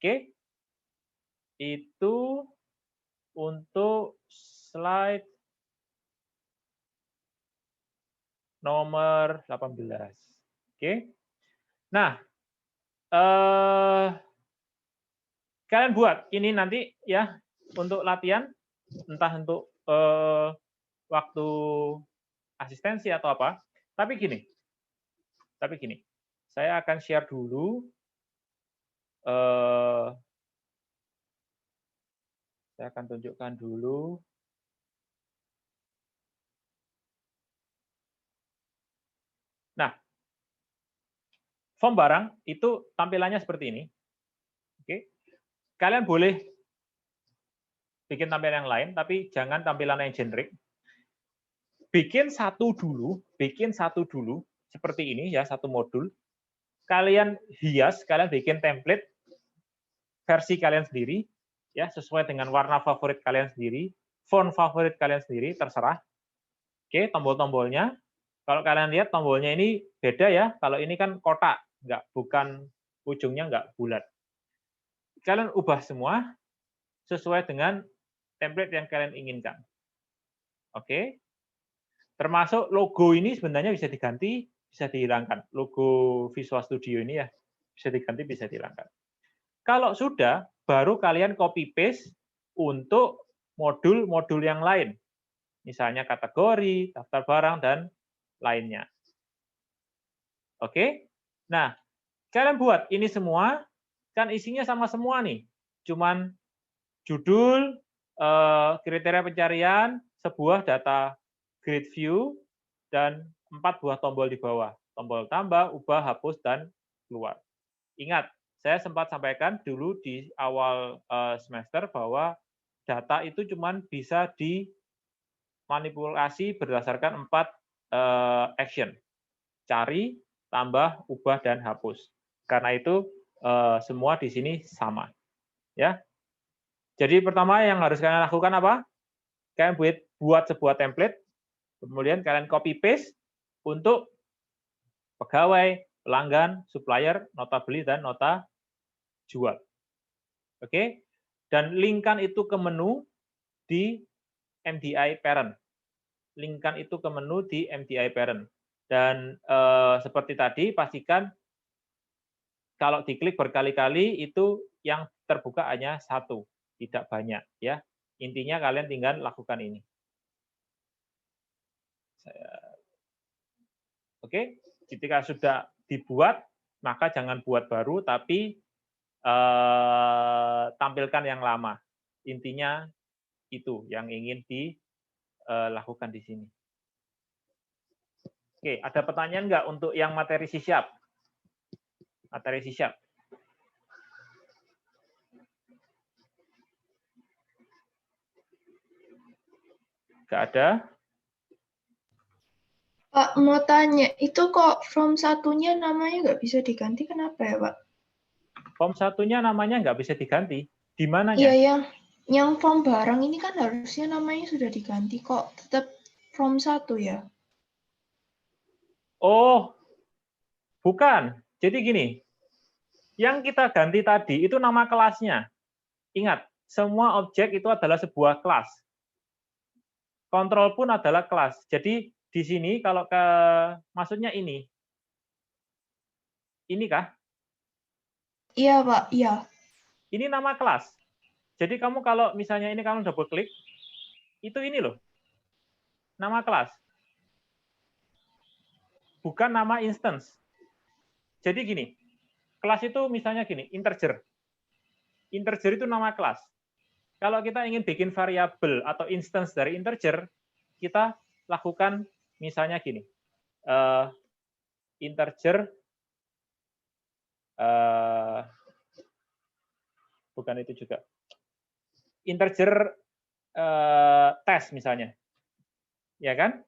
Oke. Itu untuk slide nomor 18. Oke. Nah, kalian buat ini nanti ya untuk latihan, entah untuk waktu asistensi atau apa. Tapi gini, saya akan share dulu. Saya akan tunjukkan dulu. Nah, form barang itu tampilannya seperti ini. Oke, kalian boleh bikin tampilan yang lain, tapi jangan tampilan yang generik. Bikin satu dulu, seperti ini ya, satu modul. Kalian hias, kalian bikin template versi kalian sendiri, ya sesuai dengan warna favorit kalian sendiri, font favorit kalian sendiri, terserah. Oke, tombol-tombolnya. Kalau kalian lihat tombolnya ini beda ya. Kalau ini kan kotak, bukan ujungnya nggak bulat. Kalian ubah semua sesuai dengan template yang kalian inginkan. Oke. Termasuk logo ini sebenarnya bisa diganti, bisa dihilangkan. Logo Visual Studio ini ya bisa diganti, bisa dihilangkan. Kalau sudah, baru kalian copy paste untuk modul-modul yang lain. Misalnya kategori, daftar barang, dan lainnya. Oke? Nah, kalian buat ini semua, kan isinya sama semua nih. Cuman judul, kriteria pencarian, sebuah data grid view, dan 4 buah tombol di bawah. Tombol tambah, ubah, hapus, dan keluar. Ingat, saya sempat sampaikan dulu di awal semester bahwa data itu cuman bisa dimanipulasi berdasarkan 4 action. Cari, tambah, ubah, dan hapus. Karena itu semua di sini sama. Ya. Jadi pertama yang harus kalian lakukan apa? Kalian buat sebuah template, kemudian kalian copy paste untuk pegawai, pelanggan, supplier, nota beli, dan nota jual. Oke? Dan linkkan itu ke menu di MDI parent. Linkkan itu ke menu di MDI parent. Dan seperti tadi, pastikan kalau diklik berkali-kali itu yang terbuka hanya satu, tidak banyak. Ya, intinya kalian tinggal lakukan ini. Oke, ketika sudah dibuat, maka jangan buat baru, tapi tampilkan yang lama. Intinya itu yang ingin dilakukan di sini. Oke, ada pertanyaan nggak untuk yang materi C#? Materi C#. Nggak ada? Pak, mau tanya, itu kok form satunya namanya nggak bisa diganti, kenapa ya, Pak? Form satunya namanya nggak bisa diganti. Di mananya? Iya, yang form barang ini kan harusnya namanya sudah diganti, kok tetap form 1 ya? Oh, bukan. Jadi gini, yang kita ganti tadi itu nama kelasnya. Ingat, semua objek itu adalah sebuah kelas. Kontrol pun adalah kelas. Jadi di sini kalau maksudnya ini kah? Iya, Pak, iya. Ini nama kelas. Jadi kamu kalau misalnya ini kamu double klik, itu ini loh, nama kelas. Bukan nama instance. Jadi gini, Kelas itu misalnya gini, integer. Integer itu nama kelas. Kalau kita ingin bikin variabel atau instance dari integer, kita lakukan misalnya gini. Integer bukan itu juga. Integer test misalnya. Ya kan?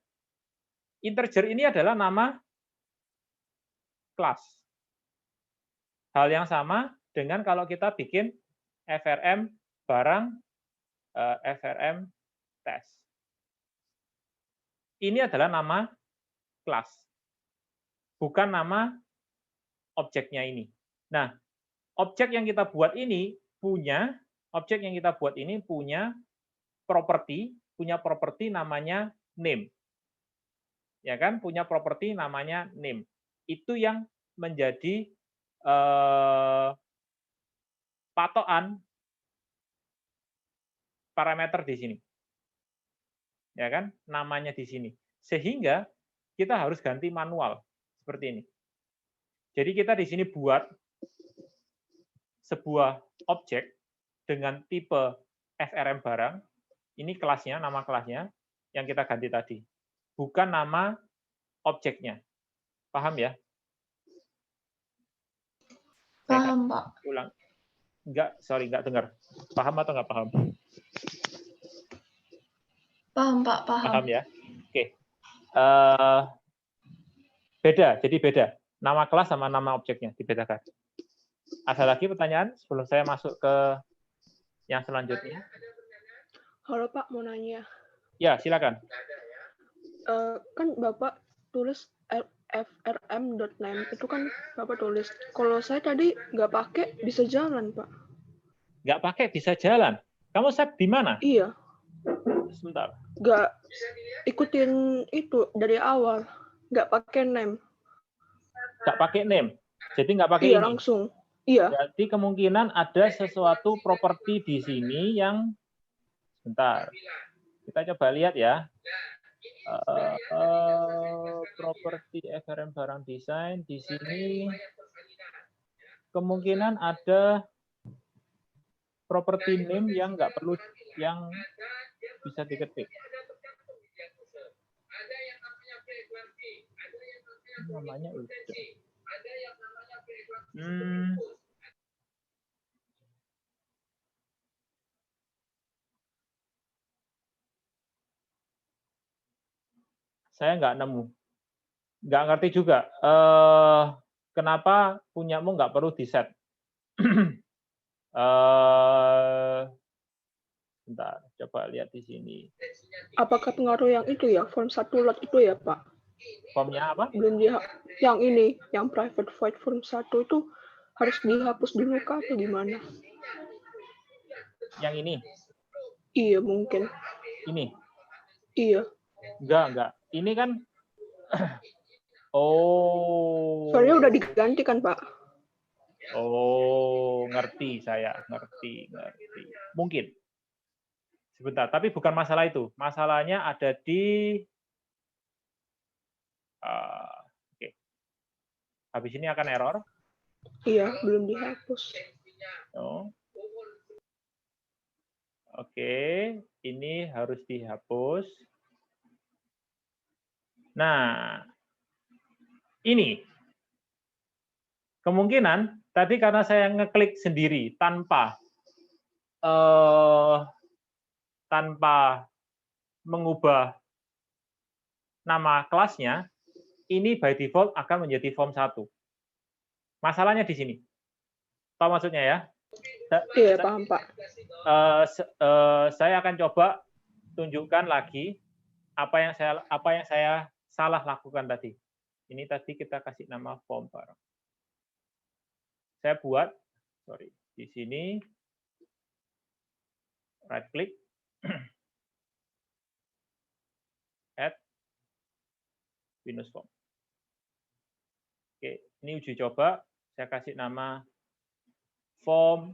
Integer ini adalah nama kelas. Hal yang sama dengan kalau kita bikin FRM barang FRM test. Ini adalah nama kelas, bukan nama objeknya ini. Nah, objek yang kita buat ini punya properti namanya name. Ya kan? Punya properti namanya name. Itu yang menjadi patokan parameter di sini. Ya kan? Namanya di sini. Sehingga kita harus ganti manual seperti ini. Jadi kita di sini buat sebuah objek dengan tipe FRM barang. Ini kelasnya, nama kelasnya yang kita ganti tadi. Bukan nama objeknya. Paham ya? Paham, Pak. Ulang. Enggak dengar. Paham atau enggak paham? Paham, Pak, paham. Paham ya? Oke. Jadi beda. Nama kelas sama nama objeknya dibedakan. Ada lagi pertanyaan sebelum saya masuk ke yang selanjutnya? Halo Pak, mau nanya. Ya, silakan. Kan Bapak tulis frm.name itu kan Bapak tulis. Kalau saya tadi nggak pakai bisa jalan, Pak. Nggak pakai bisa jalan. Kamu save di mana? Iya. Sebentar. Nggak ikutin itu dari awal. Nggak pakai name. Nggak pakai name. Jadi nggak pakai Iya, ini. langsung. Iya. Berarti kemungkinan ada sesuatu properti di sini yang sebentar. Kita coba lihat ya. Properti FRM barang desain di sini kemungkinan ada properti name yang nggak perlu, yang bisa diketik. Namanya udah. Saya nggak nemu. Nggak ngerti juga. Kenapa punyamu nggak perlu di-set? Bentar, coba lihat di sini. Apakah pengaruh yang itu ya, form 1 lot itu ya, Pak? Formnya apa? Belum yang ini, yang private void form 1 itu harus dihapus dulu kah atau gimana? Yang ini? Iya, mungkin. Ini? Iya. Enggak. Ini kan oh. Soalnya udah diganti kan, Pak? Oh, ngerti saya, ngerti. Mungkin. Sebentar, tapi bukan masalah itu. Masalahnya ada di oke. Habis ini akan error. Iya, belum dihapus. Oh. Oke, ini harus dihapus. Nah, ini kemungkinan tadi karena saya ngeklik sendiri tanpa mengubah nama kelasnya, ini by default akan menjadi form 1. Masalahnya di sini. Tahu maksudnya ya? Iya, paham, Pak. Saya akan coba tunjukkan lagi apa yang saya salah lakukan tadi. Ini tadi kita kasih nama form barang. Saya buat, di sini right click, add Windows Form. Oke, ini uji coba. Saya kasih nama form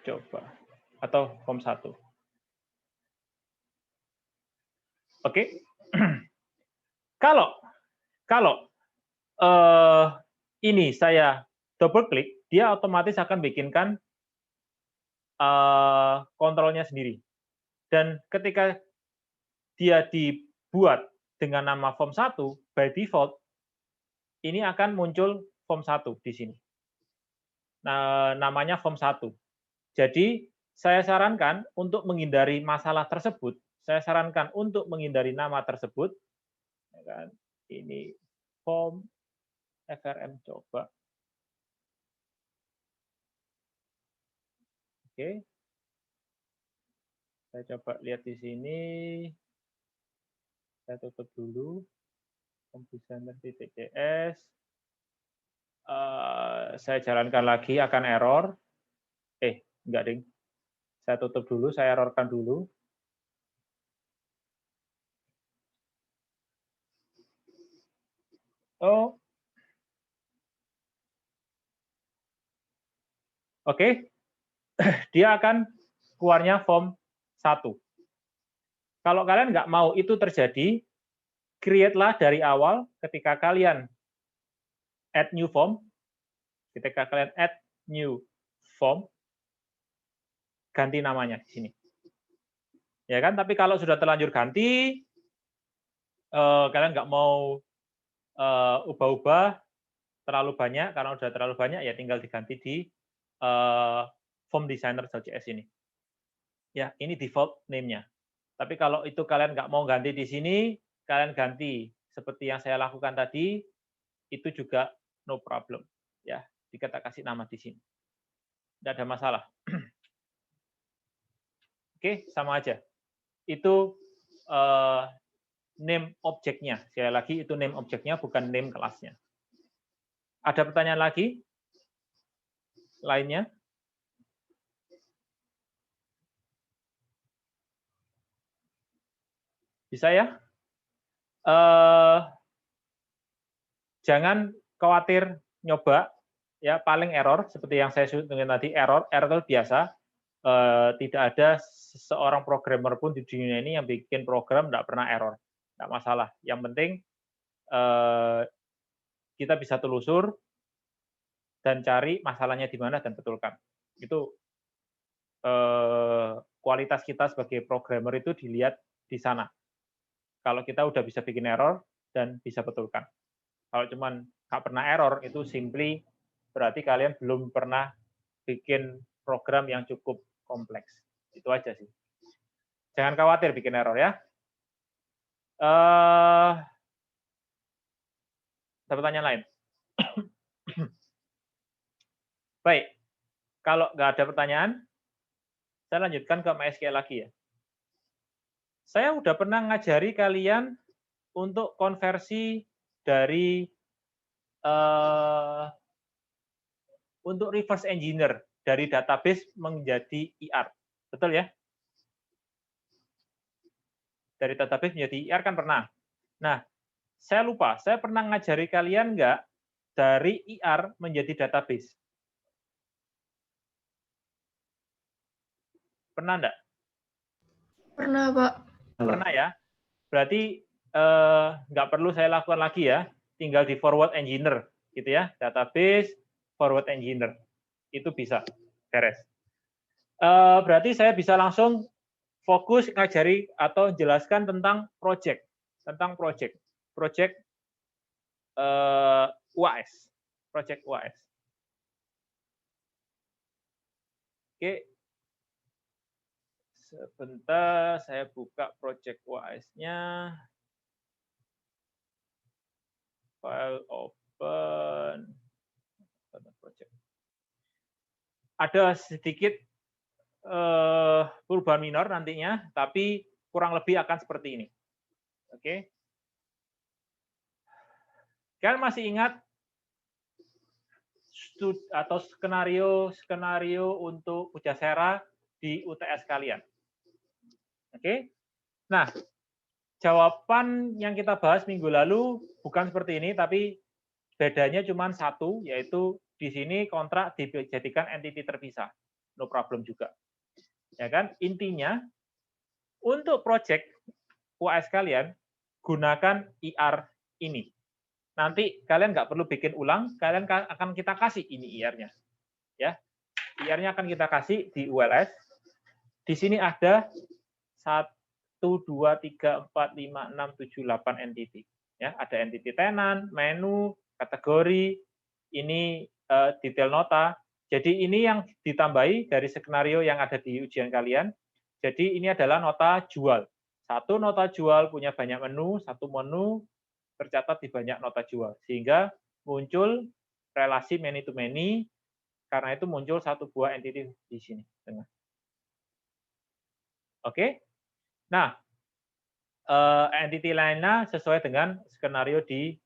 coba atau form 1. Oke. Kalau ini saya double klik, dia otomatis akan bikinkan kontrolnya sendiri. Dan ketika dia dibuat dengan nama form 1, by default, ini akan muncul form 1 di sini. Nah, namanya form 1. Jadi, saya sarankan untuk menghindari masalah tersebut, saya sarankan untuk menghindari nama tersebut, ya kan, ini form FRM coba. Oke. Saya coba lihat di sini. Saya tutup dulu. Designer.ts. Saya jalankan lagi, akan error. Enggak, ding. Saya tutup dulu, saya errorkan dulu. Oh. Oke. Dia akan keluarnya form 1. Kalau kalian nggak mau itu terjadi, create-lah dari awal ketika kalian add new form, ketika kalian add new form, ganti namanya di sini. Ya kan? Tapi kalau sudah terlanjur ganti, kalian nggak mau ubah-ubah terlalu banyak, karena sudah terlalu banyak, ya tinggal diganti di form designer.js ini. Ya, ini default name-nya. Tapi kalau itu kalian nggak mau ganti di sini, kalian ganti seperti yang saya lakukan tadi, itu juga no problem. Ya, kita kasih nama di sini. Tidak ada masalah. Oke, sama aja. Itu name objeknya. Sekali lagi, itu name objeknya, bukan name kelasnya. Ada pertanyaan lagi? Lainnya? Bisa ya? Jangan khawatir nyoba, ya paling error seperti yang saya sebutkan tadi, error itu biasa. Tidak ada seorang programmer pun di dunia ini yang bikin program tidak pernah error, tidak masalah. Yang penting kita bisa telusur dan cari masalahnya di mana dan betulkan. Itu kualitas kita sebagai programmer itu dilihat di sana. Kalau kita udah bisa bikin error dan bisa betulkan. Kalau cuman nggak pernah error, itu simply berarti kalian belum pernah bikin program yang cukup kompleks. Itu aja sih. Jangan khawatir bikin error ya. Ada pertanyaan lain? Baik, kalau nggak ada pertanyaan, saya lanjutkan ke MySQL lagi ya. Saya udah pernah ngajari kalian untuk konversi dari untuk reverse engineer dari database menjadi IR. Betul ya? Dari database menjadi IR kan pernah. Nah, saya lupa, saya pernah ngajari kalian nggak dari IR menjadi database? Pernah nggak? Pernah, Pak. Pernah ya? Berarti nggak perlu saya lakukan lagi ya, tinggal di forward engineer gitu ya, database forward engineer itu bisa beres. Berarti saya bisa langsung fokus ngajari atau jelaskan tentang project UAS, project UAS. Oke, sebentar saya buka project UAS-nya. File open. Project. Ada sedikit perubahan minor nantinya, tapi kurang lebih akan seperti ini. Oke. Kalian masih ingat atau skenario untuk Pujasera di UTS kalian? Oke. Nah, jawaban yang kita bahas minggu lalu bukan seperti ini, tapi bedanya cuma satu, yaitu di sini kontrak dijadikan entity terpisah. No problem juga. Ya kan? Intinya, untuk project UAS kalian, gunakan IR ini. nanti kalian nggak perlu bikin ulang, kalian akan kita kasih ini IR-nya. Ya, IR-nya akan kita kasih di ULS. Di sini ada 1, 2, 3, 4, 5, 6, 7, 8 entity. Ya, ada entity tenant, menu, kategori, ini detail nota. Jadi ini yang ditambahi dari skenario yang ada di ujian kalian. Jadi ini adalah nota jual. Satu nota jual punya banyak menu, satu menu tercatat di banyak nota jual. Sehingga muncul relasi many to many, karena itu muncul satu buah entity di sini. Oke? Nah, entity lainnya sesuai dengan skenario di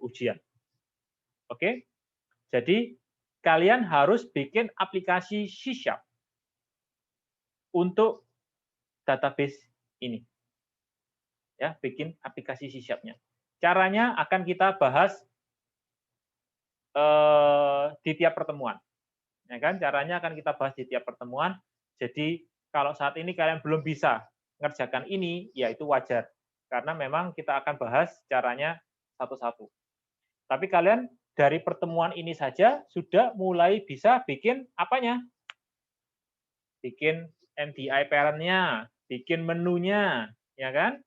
ujian. Oke? Jadi, kalian harus bikin aplikasi C# untuk database ini. Ya, bikin aplikasi C#-nya. Caranya akan kita bahas di tiap pertemuan. Ya kan? Caranya akan kita bahas di tiap pertemuan. Jadi, kalau saat ini kalian belum bisa mengerjakan ini, ya itu wajar. Karena memang kita akan bahas caranya satu-satu. Tapi kalian dari pertemuan ini saja sudah mulai bisa bikin apanya? Bikin MDI parent-nya, bikin menunya, ya kan?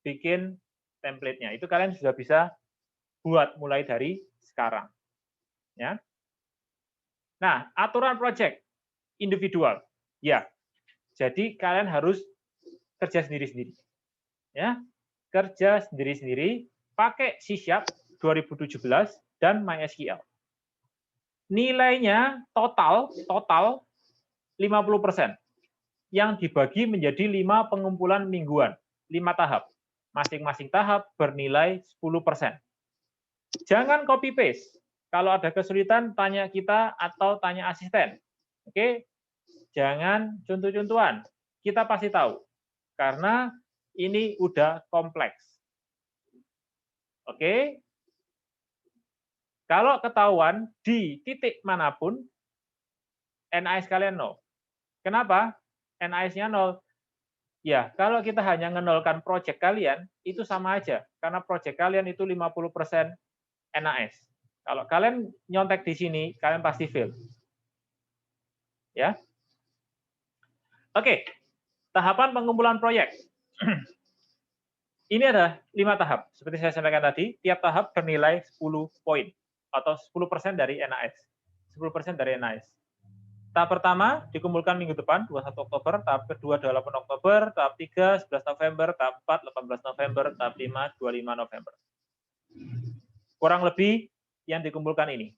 Bikin template-nya. Itu kalian sudah bisa buat mulai dari sekarang. Ya. Nah, aturan project individual. Ya. Jadi kalian harus kerja sendiri-sendiri. Ya. Kerja sendiri-sendiri pakai C# 2017 dan MySQL. Nilainya total 50%. Yang dibagi menjadi 5 pengumpulan mingguan, 5 tahap. Masing-masing tahap bernilai 10%. Jangan copy paste. Kalau ada kesulitan tanya kita atau tanya asisten. Oke? Jangan contoh-contohan. Kita pasti tahu. Karena ini udah kompleks. Oke? Kalau ketahuan di titik manapun, NAS kalian 0. Kenapa? NAS-nya 0. Ya, kalau kita hanya menolkan project kalian, itu sama aja. Karena project kalian itu 50% NAS. Kalau kalian nyontek di sini, kalian pasti fail. Ya. Oke, tahapan pengumpulan proyek. Ini ada 5 tahap. Seperti saya sampaikan tadi, tiap tahap bernilai 10 poin. Atau 10% dari NAS. 10% dari NAS. Tahap pertama dikumpulkan minggu depan, 21 Oktober. Tahap kedua, 28 Oktober. Tahap 3, 11 November. Tahap 4, 18 November. Tahap 5, 25 November. Kurang lebih yang dikumpulkan ini.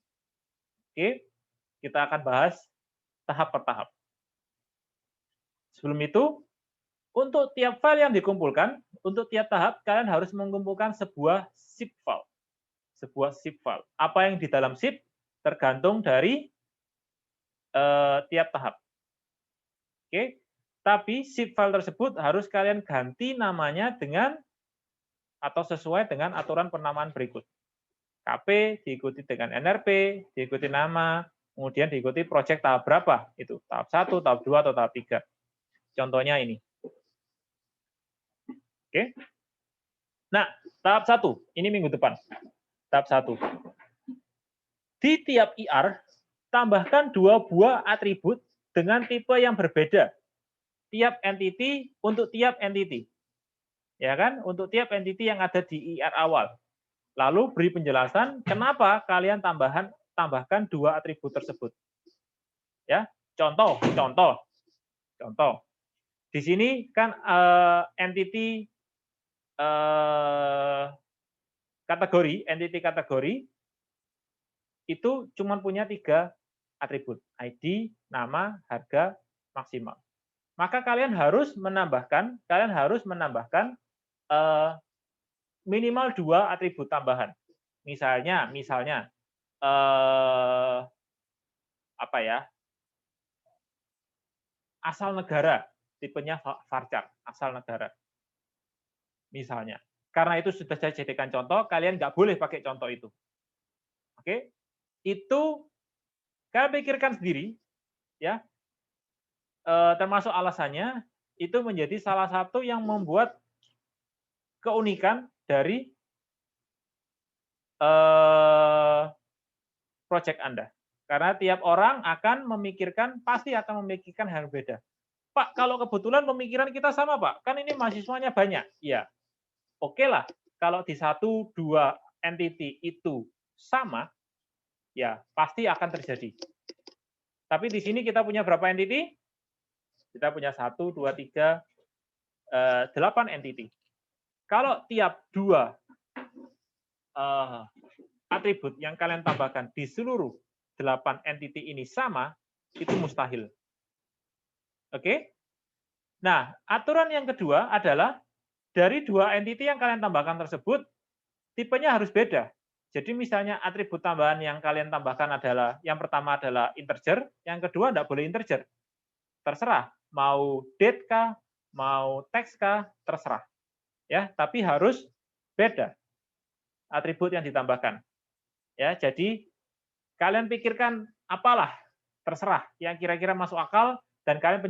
Oke, kita akan bahas tahap per tahap. Sebelum itu, untuk tiap file yang dikumpulkan, untuk tiap tahap, kalian harus mengumpulkan sebuah zip file. Sebuah zip file. Apa yang di dalam zip tergantung dari tiap tahap. Oke, tapi zip file tersebut harus kalian ganti namanya dengan atau sesuai dengan aturan penamaan berikut. KP diikuti dengan NRP, diikuti nama, kemudian diikuti project tahap berapa? Itu tahap 1, tahap 2, atau tahap 3. Contohnya ini. Oke. Nah, tahap 1, ini minggu depan. Tahap 1. Di tiap IR, tambahkan 2 buah atribut dengan tipe yang berbeda. Tiap entity untuk tiap entity. Ya kan? Untuk tiap entity yang ada di IR awal. Lalu beri penjelasan kenapa kalian tambahkan 2 atribut tersebut. Ya, contoh. Di sini kan entity kategori itu cuma punya 3 atribut, ID, nama, harga, maksimal. Maka kalian harus menambahkan minimal 2 atribut tambahan. Misalnya apa ya? Asal negara, tipenya varchar, asal negara. Misalnya. Karena itu sudah saya jadikan contoh, kalian nggak boleh pakai contoh itu. Oke? Itu kalian pikirkan sendiri, ya. Termasuk alasannya itu menjadi salah satu yang membuat keunikan dari project Anda. Karena tiap orang pasti akan memikirkan hal beda. Pak, kalau kebetulan pemikiran kita sama, Pak. Kan ini mahasiswanya banyak. Ya, oke lah. Kalau di 1-2 entity itu sama, ya pasti akan terjadi. Tapi di sini kita punya berapa entity? Kita punya 1, 2, 3, 8 entity. Kalau tiap 2 atribut yang kalian tambahkan di seluruh 8 entity ini sama, itu mustahil. Oke? Nah, aturan yang kedua adalah dari 2 entity yang kalian tambahkan tersebut, tipenya harus beda. Jadi misalnya atribut tambahan yang kalian tambahkan adalah, yang pertama adalah integer, yang kedua tidak boleh integer. Terserah, mau date kah, mau text kah, terserah. Ya, tapi harus beda atribut yang ditambahkan. Ya, jadi kalian pikirkan apalah, terserah yang kira-kira masuk akal, dan kalian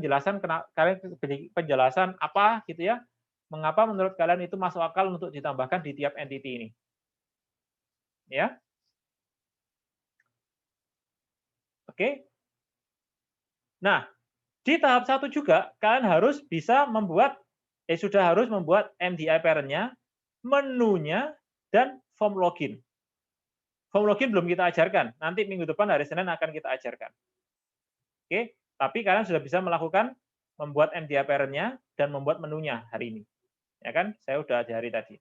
penjelasan apa gitu ya, mengapa menurut kalian itu masuk akal untuk ditambahkan di tiap entity ini. Ya. Oke. Nah, di tahap 1 juga kalian harus bisa sudah harus membuat MDI parent-nya, menunya, dan form login. Form login belum kita ajarkan. Nanti minggu depan hari Senin akan kita ajarkan. Oke, tapi kalian sudah bisa melakukan membuat MDI parent-nya dan membuat menunya hari ini. Ya kan? Saya sudah ajari tadi.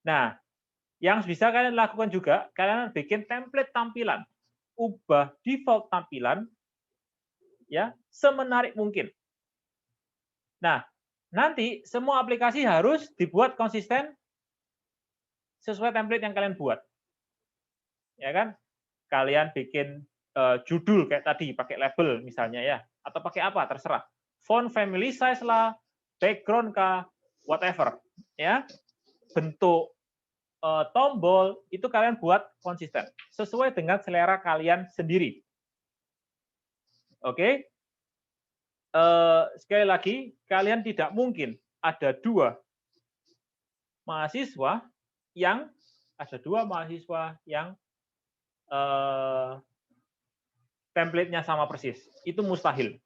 Nah, yang bisa kalian lakukan juga, kalian bikin template tampilan. Ubah default tampilan ya semenarik mungkin. Nah, nanti semua aplikasi harus dibuat konsisten sesuai template yang kalian buat. Ya kan? Kalian bikin judul kayak tadi pakai label misalnya ya, atau pakai apa terserah. Font family size lah, background kah, whatever. Ya. Bentuk tombol itu kalian buat konsisten sesuai dengan selera kalian sendiri. Oke. Sekali lagi, kalian tidak mungkin ada 2 mahasiswa yang template-nya sama persis. Itu mustahil.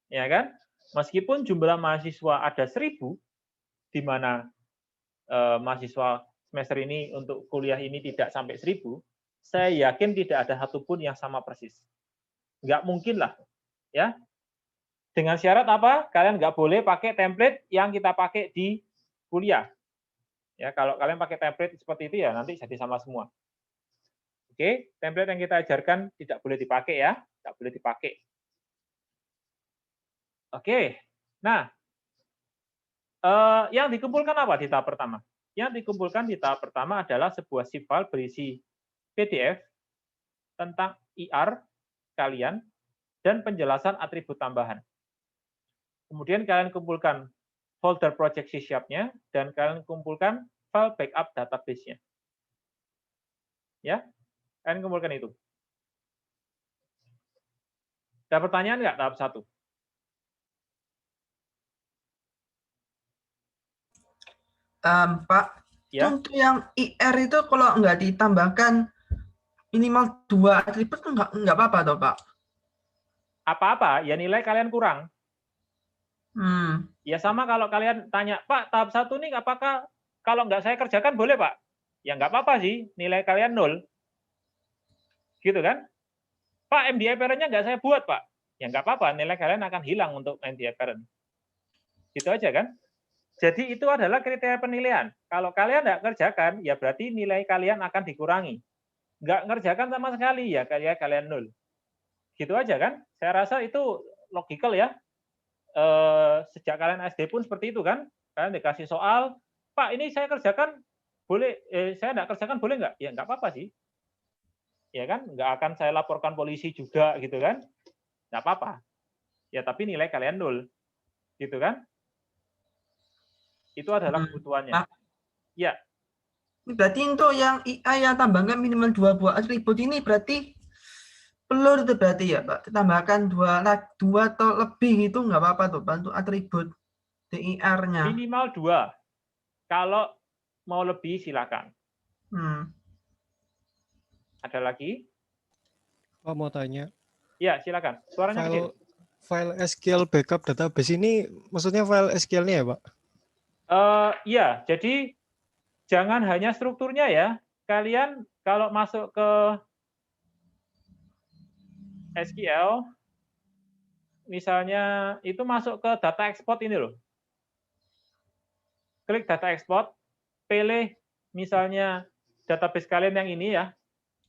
Ya kan? Meskipun jumlah mahasiswa ada 1000, di mana mahasiswa semester ini untuk kuliah ini tidak sampai 1000, saya yakin tidak ada satupun yang sama persis. Nggak mungkin lah. Ya. Dengan syarat apa? Kalian nggak boleh pakai template yang kita pakai di kuliah. Ya, kalau kalian pakai template seperti itu ya nanti jadi sama semua. Oke, template yang kita ajarkan tidak boleh dipakai ya, tidak boleh dipakai. Oke, nah yang dikumpulkan apa di tahap pertama? Yang dikumpulkan di tahap pertama adalah sebuah zip file berisi PDF tentang IR kalian dan penjelasan atribut tambahan. Kemudian kalian kumpulkan folder project C#-nya dan kalian kumpulkan file backup database-nya. Ya, kalian kumpulkan itu. Ada pertanyaan nggak tahap 1? Pak, Ya. untuk yang IR itu kalau nggak ditambahkan minimal 2 atribut nggak apa-apa toh, Pak? Apa-apa, ya nilai kalian kurang. Ya sama kalau kalian tanya, Pak, tahap 1 nih apakah kalau nggak saya kerjakan boleh, Pak? Ya nggak apa-apa sih, nilai kalian 0. Gitu kan? Pak, MDI parent-nya nggak saya buat, Pak. Ya nggak apa-apa, nilai kalian akan hilang untuk MDI parent. Gitu aja kan? Jadi itu adalah kriteria penilaian. Kalau kalian nggak kerjakan, ya berarti nilai kalian akan dikurangi. Nggak ngerjakan sama sekali, ya kalian 0. Gitu aja kan? Saya rasa itu logical ya. Sejak kalian SD pun seperti itu kan? Kalian dikasih soal, Pak ini saya kerjakan, boleh, saya nggak kerjakan boleh nggak? Ya nggak apa-apa sih. Ya kan? Nggak akan saya laporkan polisi juga gitu kan? Nggak apa-apa. Ya tapi nilai kalian 0. Gitu kan? Itu adalah kebutuhannya. Pak, Ya. berarti untuk yang IA yang tambahkan minimal 2 buah atribut ini berarti perlu itu berarti ya Pak, ditambahkan 2 atau lebih itu nggak apa-apa tuh Pak untuk atribut DIR-nya. Minimal 2. Kalau mau lebih silakan. Ada lagi? Pak mau tanya. Ya, silakan. Suaranya kecil. File SQL backup database ini maksudnya file SQL-nya ya, Pak? Iya, jadi jangan hanya strukturnya ya. Kalian kalau masuk ke SQL, misalnya itu masuk ke data export ini loh. Klik data export, pilih misalnya database kalian yang ini ya.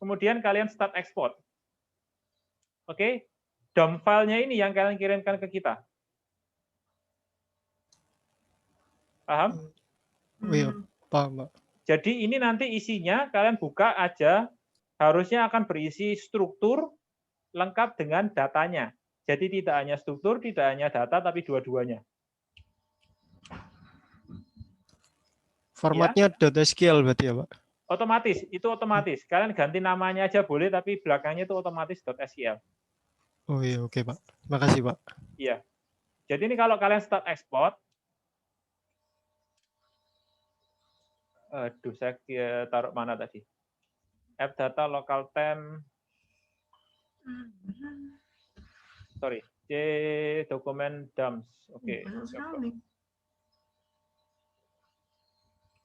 Kemudian kalian start export. Oke, DOM file-nya ini yang kalian kirimkan ke kita. Paham? Iya, paham, Pak. Jadi ini nanti isinya kalian buka aja, harusnya akan berisi struktur lengkap dengan datanya. Jadi tidak hanya struktur, tidak hanya data, tapi dua-duanya. Formatnya .SQL berarti ya, Pak? Otomatis, itu otomatis. Kalian ganti namanya aja boleh, tapi belakangnya itu otomatis .SQL. Oh iya, oke Pak. Makasih Pak. Iya. Jadi ini kalau kalian start export, aduh saya taruh mana tadi? App data local temp. Sorry, C dokumen dumps. Oke.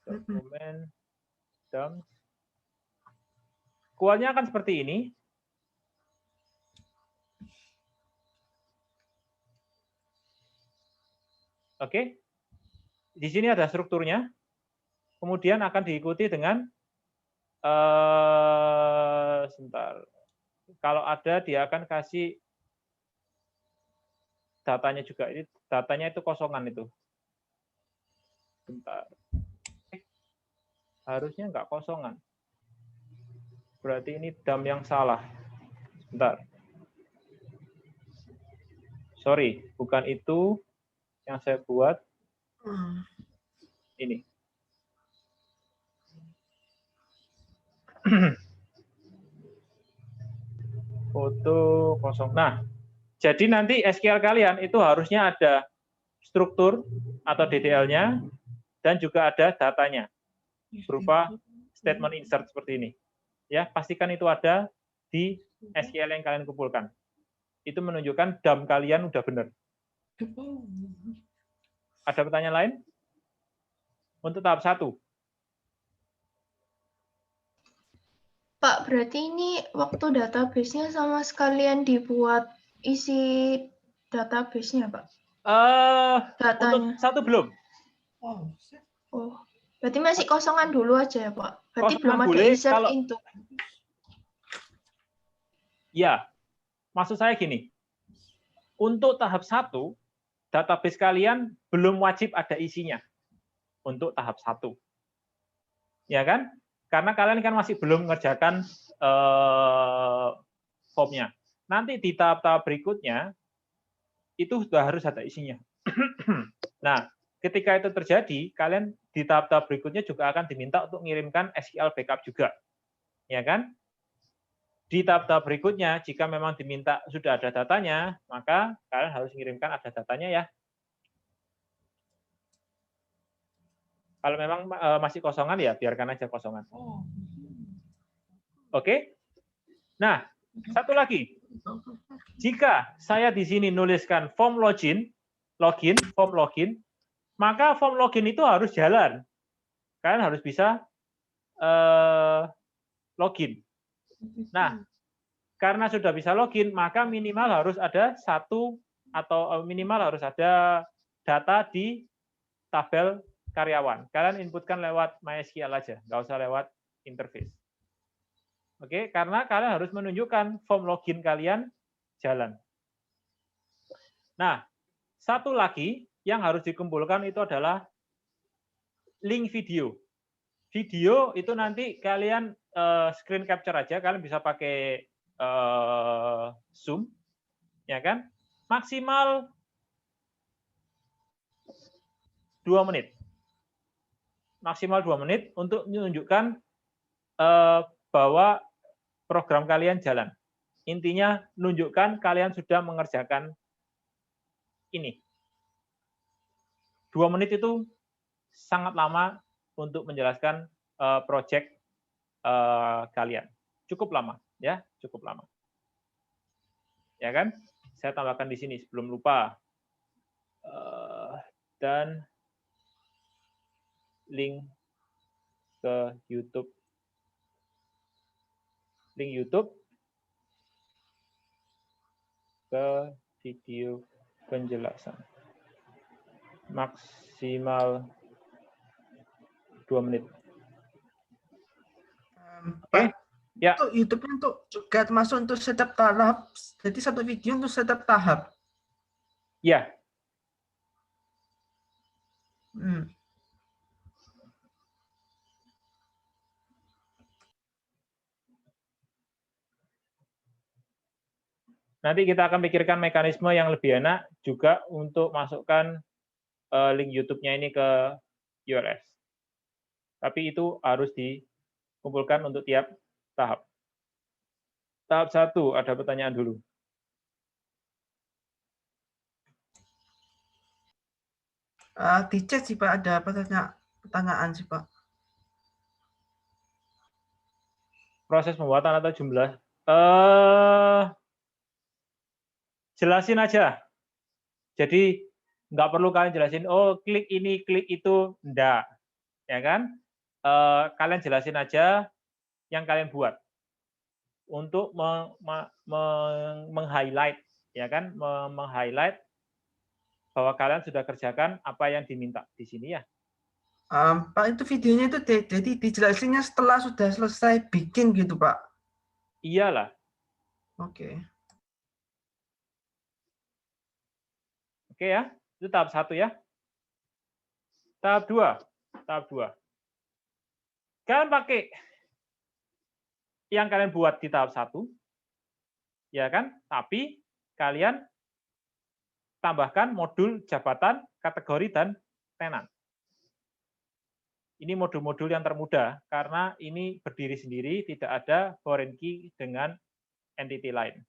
Dokumen dumps. Kualnya akan seperti ini. Oke. Di sini ada strukturnya. Kemudian akan diikuti dengan sebentar. Kalau ada dia akan kasih datanya juga. Ini datanya itu kosongan itu. Bentar. Harusnya enggak kosongan. Berarti ini DAM yang salah. Bentar. Sorry, bukan itu yang saya buat. Ini. Foto kosong. Nah, jadi nanti SQL kalian itu harusnya ada struktur atau DDL-nya dan juga ada datanya berupa statement insert seperti ini. Ya, pastikan itu ada di SQL yang kalian kumpulkan. Itu menunjukkan DAM kalian udah benar. Ada pertanyaan lain? Untuk tahap 1. Pak, berarti ini waktu database-nya sama sekalian dibuat isi database-nya, Pak? Untuk 1 belum. Oh, berarti masih kosongan dulu aja ya, Pak? Berarti Kosongan belum ada boleh, insert kalau- into. Ya, maksud saya gini. Untuk tahap 1, database kalian belum wajib ada isinya. Untuk tahap 1. Ya kan? Karena kalian kan masih belum mengerjakan formnya. Nanti di tahap-tahap berikutnya, itu sudah harus ada isinya. Nah, ketika itu terjadi, kalian di tahap-tahap berikutnya juga akan diminta untuk mengirimkan SQL backup juga. Ya kan? Di tahap-tahap berikutnya, jika memang diminta sudah ada datanya, maka kalian harus mengirimkan ada datanya ya. Kalau memang masih kosongan, ya biarkan aja kosongan. Oke? Nah, satu lagi. Jika saya di sini nuliskan form login, form login, maka form login itu harus jalan. Kalian harus bisa login. Nah, karena sudah bisa login, maka minimal harus ada minimal harus ada data di tabel karyawan. Kalian inputkan lewat MySQL aja, nggak usah lewat interface. Oke, karena kalian harus menunjukkan form login kalian jalan. Nah, satu lagi yang harus dikumpulkan itu adalah link video. Video itu nanti kalian screen capture aja, kalian bisa pakai Zoom, ya kan? Maksimal 2 menit. Maksimal 2 menit untuk menunjukkan bahwa program kalian jalan. Intinya menunjukkan kalian sudah mengerjakan ini. 2 menit itu sangat lama untuk menjelaskan project kalian. Cukup lama, ya, cukup lama. Ya kan? Saya tambahkan di sini sebelum lupa. Dan link ke YouTube. Link YouTube ke video penjelasan. Maksimal 2 menit. Pak, Ya. untuk YouTube-nya untuk juga termasuk untuk setiap tahap. Jadi satu video untuk setiap tahap. Ya. Nanti kita akan pikirkan mekanisme yang lebih enak juga untuk masukkan link YouTube-nya ini ke URS. Tapi itu harus dikumpulkan untuk tiap tahap. Tahap 1, ada pertanyaan dulu. Di chat sih Pak, ada pertanyaan sih Pak. Proses pembuatan atau jumlah? Jelasin aja. Jadi nggak perlu kalian jelasin, oh klik ini, klik itu, enggak. Ya kan? Kalian jelasin aja yang kalian buat. Untuk meng-highlight, ya kan? Meng-highlight bahwa kalian sudah kerjakan apa yang diminta di sini ya. Pak, itu videonya itu jadi dijelasinnya setelah sudah selesai bikin gitu Pak? Iyalah. Oke. Oke ya, itu tahap 1 ya. Tahap 2. Tahap 2. Kalian pakai yang kalian buat di tahap 1, ya kan? Tapi kalian tambahkan modul jabatan, kategori, dan tenan. Ini modul-modul yang termudah, karena ini berdiri sendiri, tidak ada foreign key dengan entity lain.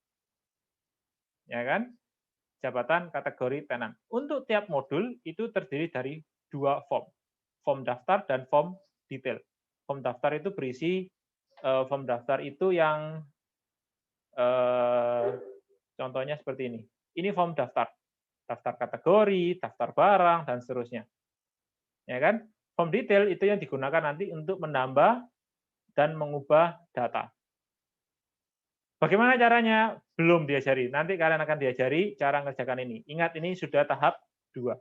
Ya kan? Jabatan, kategori, tenan. Untuk tiap modul, itu terdiri dari 2 form. Form daftar dan form detail. Form daftar itu berisi, form daftar itu yang contohnya seperti ini. Ini form daftar. Daftar kategori, daftar barang, dan seterusnya. Ya kan? Form detail itu yang digunakan nanti untuk menambah dan mengubah data. Bagaimana caranya? Belum diajari. Nanti kalian akan diajari cara mengerjakan ini. Ingat, ini sudah tahap 2.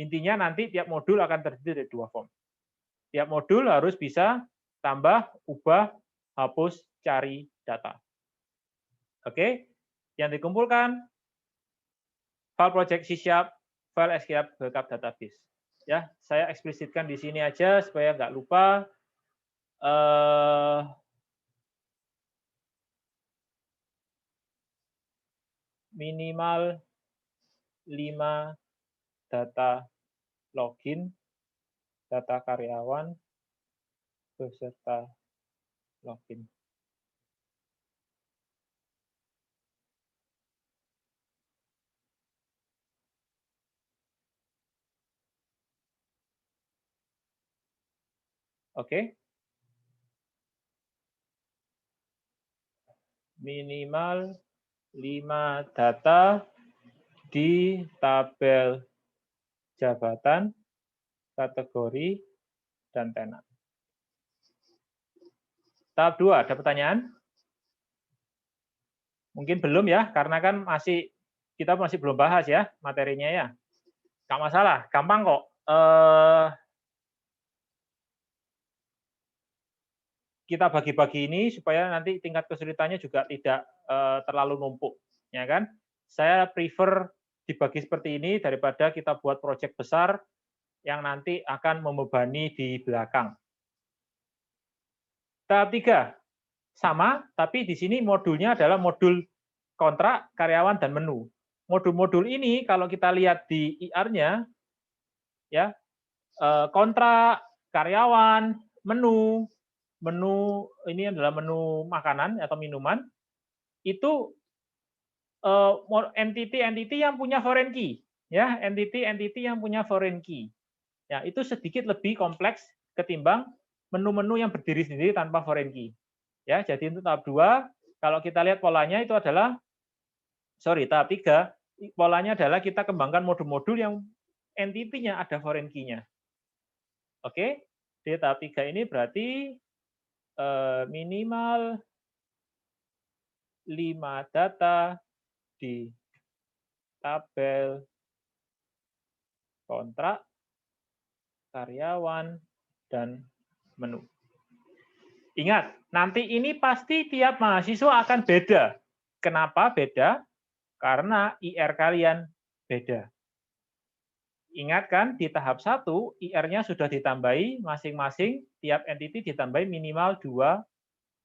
Intinya nanti tiap modul akan terdiri dari 2 form. Tiap modul harus bisa tambah, ubah, hapus, cari data. Oke? Yang dikumpulkan, file project C#, file SQL backup database. Ya, saya eksplisitkan di sini aja supaya nggak lupa. Minimal 5 data login, data karyawan, beserta login. Oke. Minimal 5 data di tabel jabatan, kategori, dan tenan. Tahap 2, ada pertanyaan? Mungkin belum ya, karena kan kita masih belum bahas ya materinya ya. Nggak masalah, gampang kok. Kita bagi-bagi ini supaya nanti tingkat kesulitannya juga tidak terlalu numpuk, ya kan? Saya prefer dibagi seperti ini daripada kita buat proyek besar yang nanti akan membebani di belakang. Tahap 3 sama, tapi di sini modulnya adalah modul kontrak, karyawan, dan menu. Modul-modul ini kalau kita lihat di IR-nya, ya kontrak, karyawan, menu ini adalah menu makanan atau minuman, itu entity yang punya foreign key, ya entity yang punya foreign key. Ya, itu sedikit lebih kompleks ketimbang menu-menu yang berdiri sendiri tanpa foreign key. Ya, jadi untuk tahap 2, kalau kita lihat polanya itu adalah, tahap 3, polanya adalah kita kembangkan modul-modul yang entity-nya ada foreign key-nya. Oke, di tahap 3 ini berarti minimal 5 data di tabel kontrak, karyawan, dan menu. Ingat, nanti ini pasti tiap mahasiswa akan beda. Kenapa beda? Karena IR kalian beda. Ingat kan, di tahap 1, IR-nya sudah ditambahi masing-masing, tiap entity ditambahi minimal 2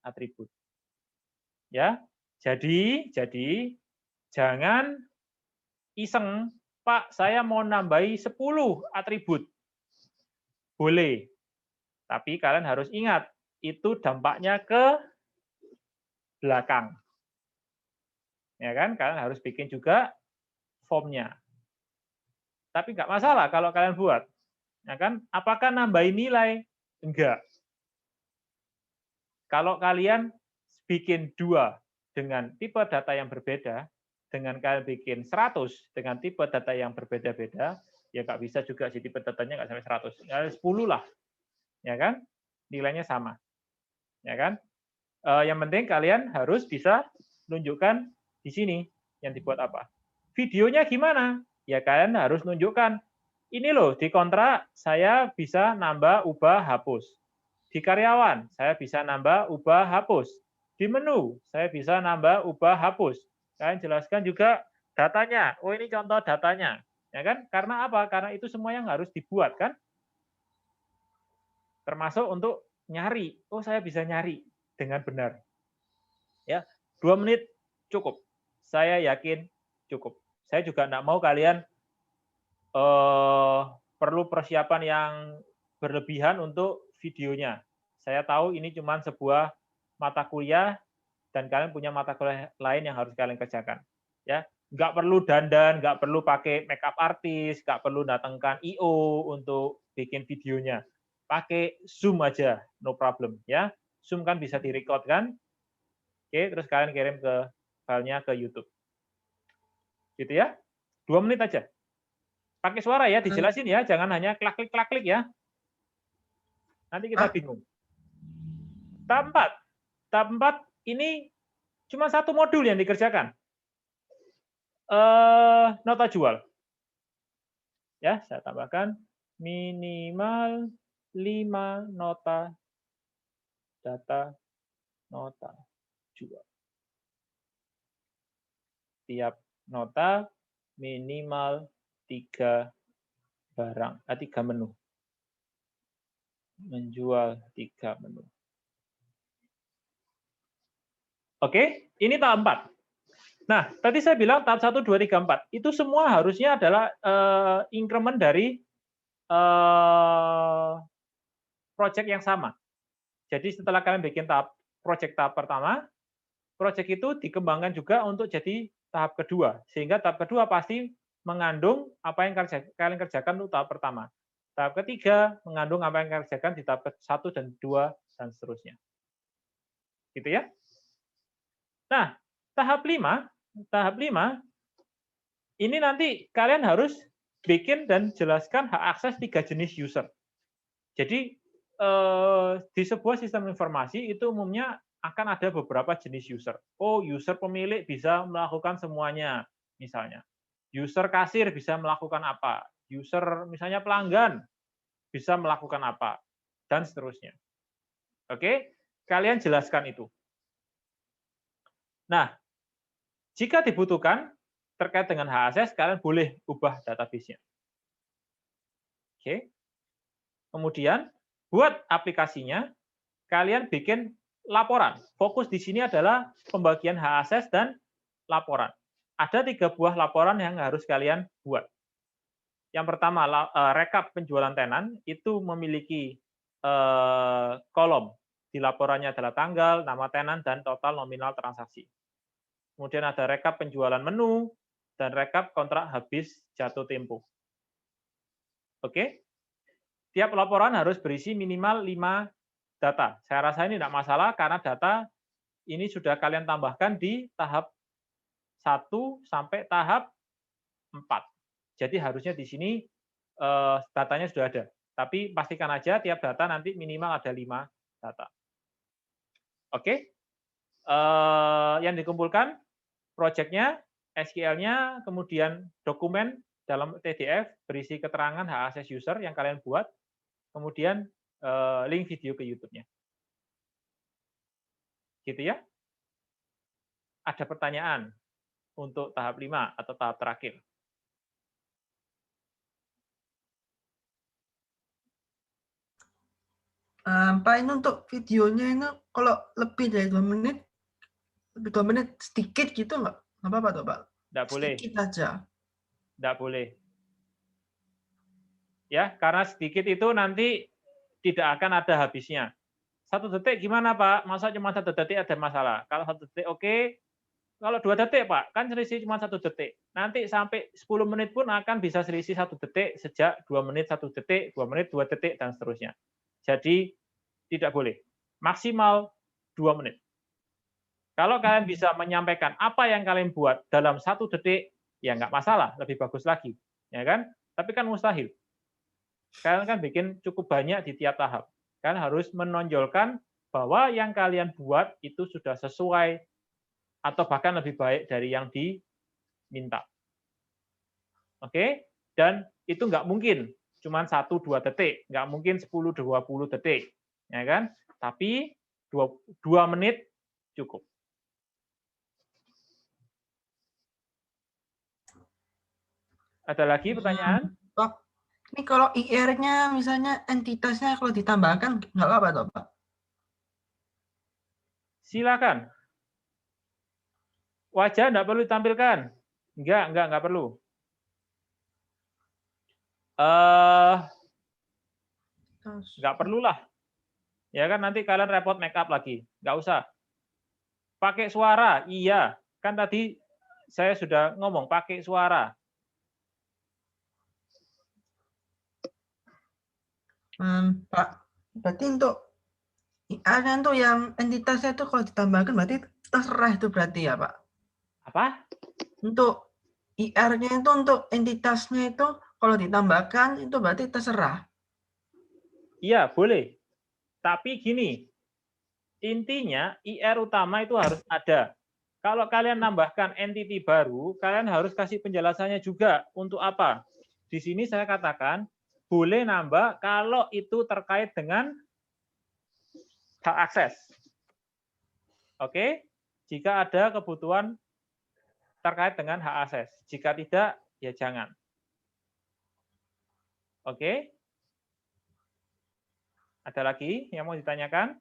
atribut. Ya, jadi jangan iseng, Pak, saya mau nambahi 10 atribut. Boleh. Tapi kalian harus ingat, itu dampaknya ke belakang. Ya kan? Kalian harus bikin juga formnya. Tapi nggak masalah kalau kalian buat. Ya kan? Apakah nambahin nilai? Enggak. Kalau kalian bikin 2 dengan tipe data yang berbeda, dengan kalian bikin 100 dengan tipe data yang berbeda-beda, ya nggak bisa juga sih tipe datanya nggak sampai 100. Ya 10 lah. Ya kan? Nilainya sama. Ya kan? Yang penting kalian harus bisa nunjukkan di sini yang dibuat apa. Videonya gimana? Ya kalian harus nunjukkan. Ini loh, di kontrak saya bisa nambah, ubah, hapus. Di karyawan, saya bisa nambah, ubah, hapus. Di menu, saya bisa nambah, ubah, hapus. Kalian jelaskan juga datanya. Oh, ini contoh datanya. Ya kan? Karena apa? Karena itu semua yang harus dibuat kan? Termasuk untuk nyari. Oh, saya bisa nyari dengan benar. Ya, 2 menit cukup. Saya yakin cukup. Saya juga enggak mau kalian perlu persiapan yang berlebihan untuk videonya. Saya tahu ini cuma sebuah mata kuliah dan kalian punya mata kuliah lain yang harus kalian kerjakan. Ya, nggak perlu dandan, nggak perlu pakai makeup artis, nggak perlu datangkan IO untuk bikin videonya. Pakai Zoom aja, no problem. Ya, Zoom kan bisa direcord kan? Oke, terus kalian kirim ke filenya ke YouTube. Gitu ya. 2 menit aja. Pakai suara ya, dijelasin ya, jangan hanya klik-klik ya. Nanti kita bingung. Tahap 4. Tahap 4 ini cuma 1 modul yang dikerjakan. Nota jual. Ya, saya tambahkan minimal 5 nota data nota jual. Tiap nota minimal 3 barang, 3 menu. Menjual 3 menu. Oke, ini tahap 4. Nah, tadi saya bilang tahap 1, 2, 3, 4. Itu semua harusnya adalah increment dari project yang sama. Jadi setelah kalian bikin project tahap pertama, project itu dikembangkan juga untuk jadi tahap kedua. Sehingga tahap kedua pasti mengandung apa yang kalian kerjakan untuk tahap pertama. Tahap ketiga mengandung apa yang kalian kerjakan di tahap 1 dan 2 dan seterusnya. Gitu ya. Nah, tahap 5 ini nanti kalian harus bikin dan jelaskan hak akses 3 jenis user. Jadi di sebuah sistem informasi itu umumnya akan ada beberapa jenis user. Oh, user pemilik bisa melakukan semuanya, misalnya. User kasir bisa melakukan apa? User misalnya pelanggan bisa melakukan apa? Dan seterusnya. Oke, kalian jelaskan itu. Nah, jika dibutuhkan terkait dengan hak akses, kalian boleh ubah database-nya. Oke. Kemudian, buat aplikasinya, kalian bikin laporan. Fokus di sini adalah pembagian hak akses dan laporan. Ada 3 buah laporan yang harus kalian buat. Yang pertama, rekap penjualan tenan, itu memiliki kolom. Di laporannya adalah tanggal, nama tenan, dan total nominal transaksi. Kemudian ada rekap penjualan menu, dan rekap kontrak habis jatuh tempo. Oke? tiap laporan harus berisi minimal 5 data. Saya rasa ini tidak masalah karena data ini sudah kalian tambahkan di tahap 1 sampai tahap 4. Jadi harusnya di sini datanya sudah ada. Tapi pastikan aja tiap data nanti minimal ada 5 data. Oke? Yang dikumpulkan project-nya, SQL-nya, kemudian dokumen dalam TDF berisi keterangan hak akses user yang kalian buat, kemudian link video ke YouTube-nya. Gitu ya? Ada pertanyaan untuk tahap 5 atau tahap terakhir? Pak, ini untuk videonya ini kalau lebih dari 2 menit, lebih 2 menit sedikit gitu nggak apa-apa tuh Pak? Nggak boleh. Sedikit aja. Nggak boleh. Ya, karena sedikit itu nanti tidak akan ada habisnya. 1 detik gimana Pak? Masa cuma 1 detik ada masalah? Kalau 1 detik oke. Kalau 2 detik Pak, kan selisih cuma 1 detik. Nanti sampai 10 menit pun akan bisa selisih 1 detik sejak 2 menit 1 detik, 2 menit 2 detik dan seterusnya. Jadi tidak boleh. Maksimal 2 menit. Kalau kalian bisa menyampaikan apa yang kalian buat dalam 1 detik, ya nggak masalah, lebih bagus lagi, ya kan? Tapi kan mustahil. Kalian kan bikin cukup banyak di tiap tahap. Kalian harus menonjolkan bahwa yang kalian buat itu sudah sesuai atau bahkan lebih baik dari yang diminta. Oke? Dan itu nggak mungkin cuma 1-2 detik, nggak mungkin 10-20 detik, ya kan? Tapi 2 menit cukup. Ada lagi pertanyaan? Pak, ini kalau IR-nya misalnya entitasnya kalau ditambahkan nggak apa-apa toh Pak? Silakan. Wajah nggak perlu ditampilkan. Nggak perlu. Nggak perlulah. Ya kan nanti kalian repot make up lagi. Nggak usah. Pakai suara, iya. Kan tadi saya sudah ngomong pakai suara. Pak, berarti untuk IR-nya tuh yang entitasnya itu kalau ditambahkan berarti terserah itu berarti ya Pak? Apa? Untuk IR-nya itu untuk entitasnya itu kalau ditambahkan itu berarti terserah. Iya, boleh. Tapi gini, intinya IR utama itu harus ada. Kalau kalian nambahkan entity baru, kalian harus kasih penjelasannya juga untuk apa. Di sini saya katakan boleh nambah kalau itu terkait dengan hak akses. Oke? Jika ada kebutuhan terkait dengan hak akses. Jika tidak, ya jangan. Oke? Ada lagi yang mau ditanyakan?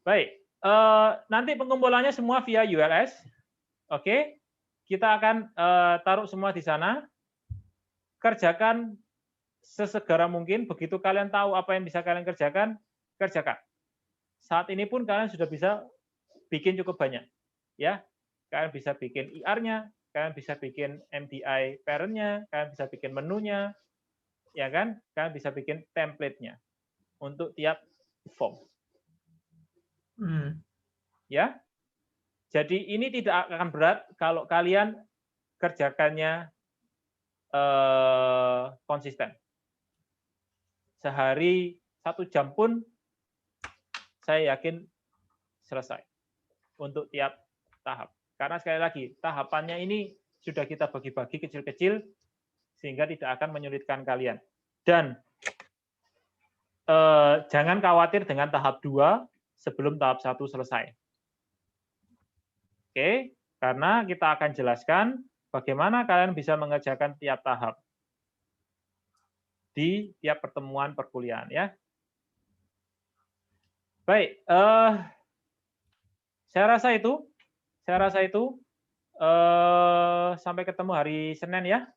Baik. Nanti pengumpulannya semua via URS. Oke? Kita akan taruh semua di sana. Kerjakan sesegera mungkin. Begitu kalian tahu apa yang bisa kalian kerjakan, kerjakan. Saat ini pun kalian sudah bisa bikin cukup banyak. Ya, kalian bisa bikin IR-nya, kalian bisa bikin MDI parent-nya, kalian bisa bikin menunya, ya kan? Kalian bisa bikin template-nya untuk tiap form. Ya, jadi ini tidak akan berat kalau kalian kerjakannya konsisten. Sehari 1 jam pun saya yakin selesai untuk tiap tahap. Karena sekali lagi, tahapannya ini sudah kita bagi-bagi kecil-kecil sehingga tidak akan menyulitkan kalian. Dan jangan khawatir dengan tahap 2 sebelum tahap 1 selesai. Oke, karena kita akan jelaskan bagaimana kalian bisa mengerjakan tiap tahap di tiap pertemuan perkuliahan ya. Baik, saya rasa itu. Sampai ketemu hari Senin ya.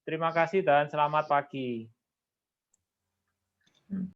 Terima kasih dan selamat pagi.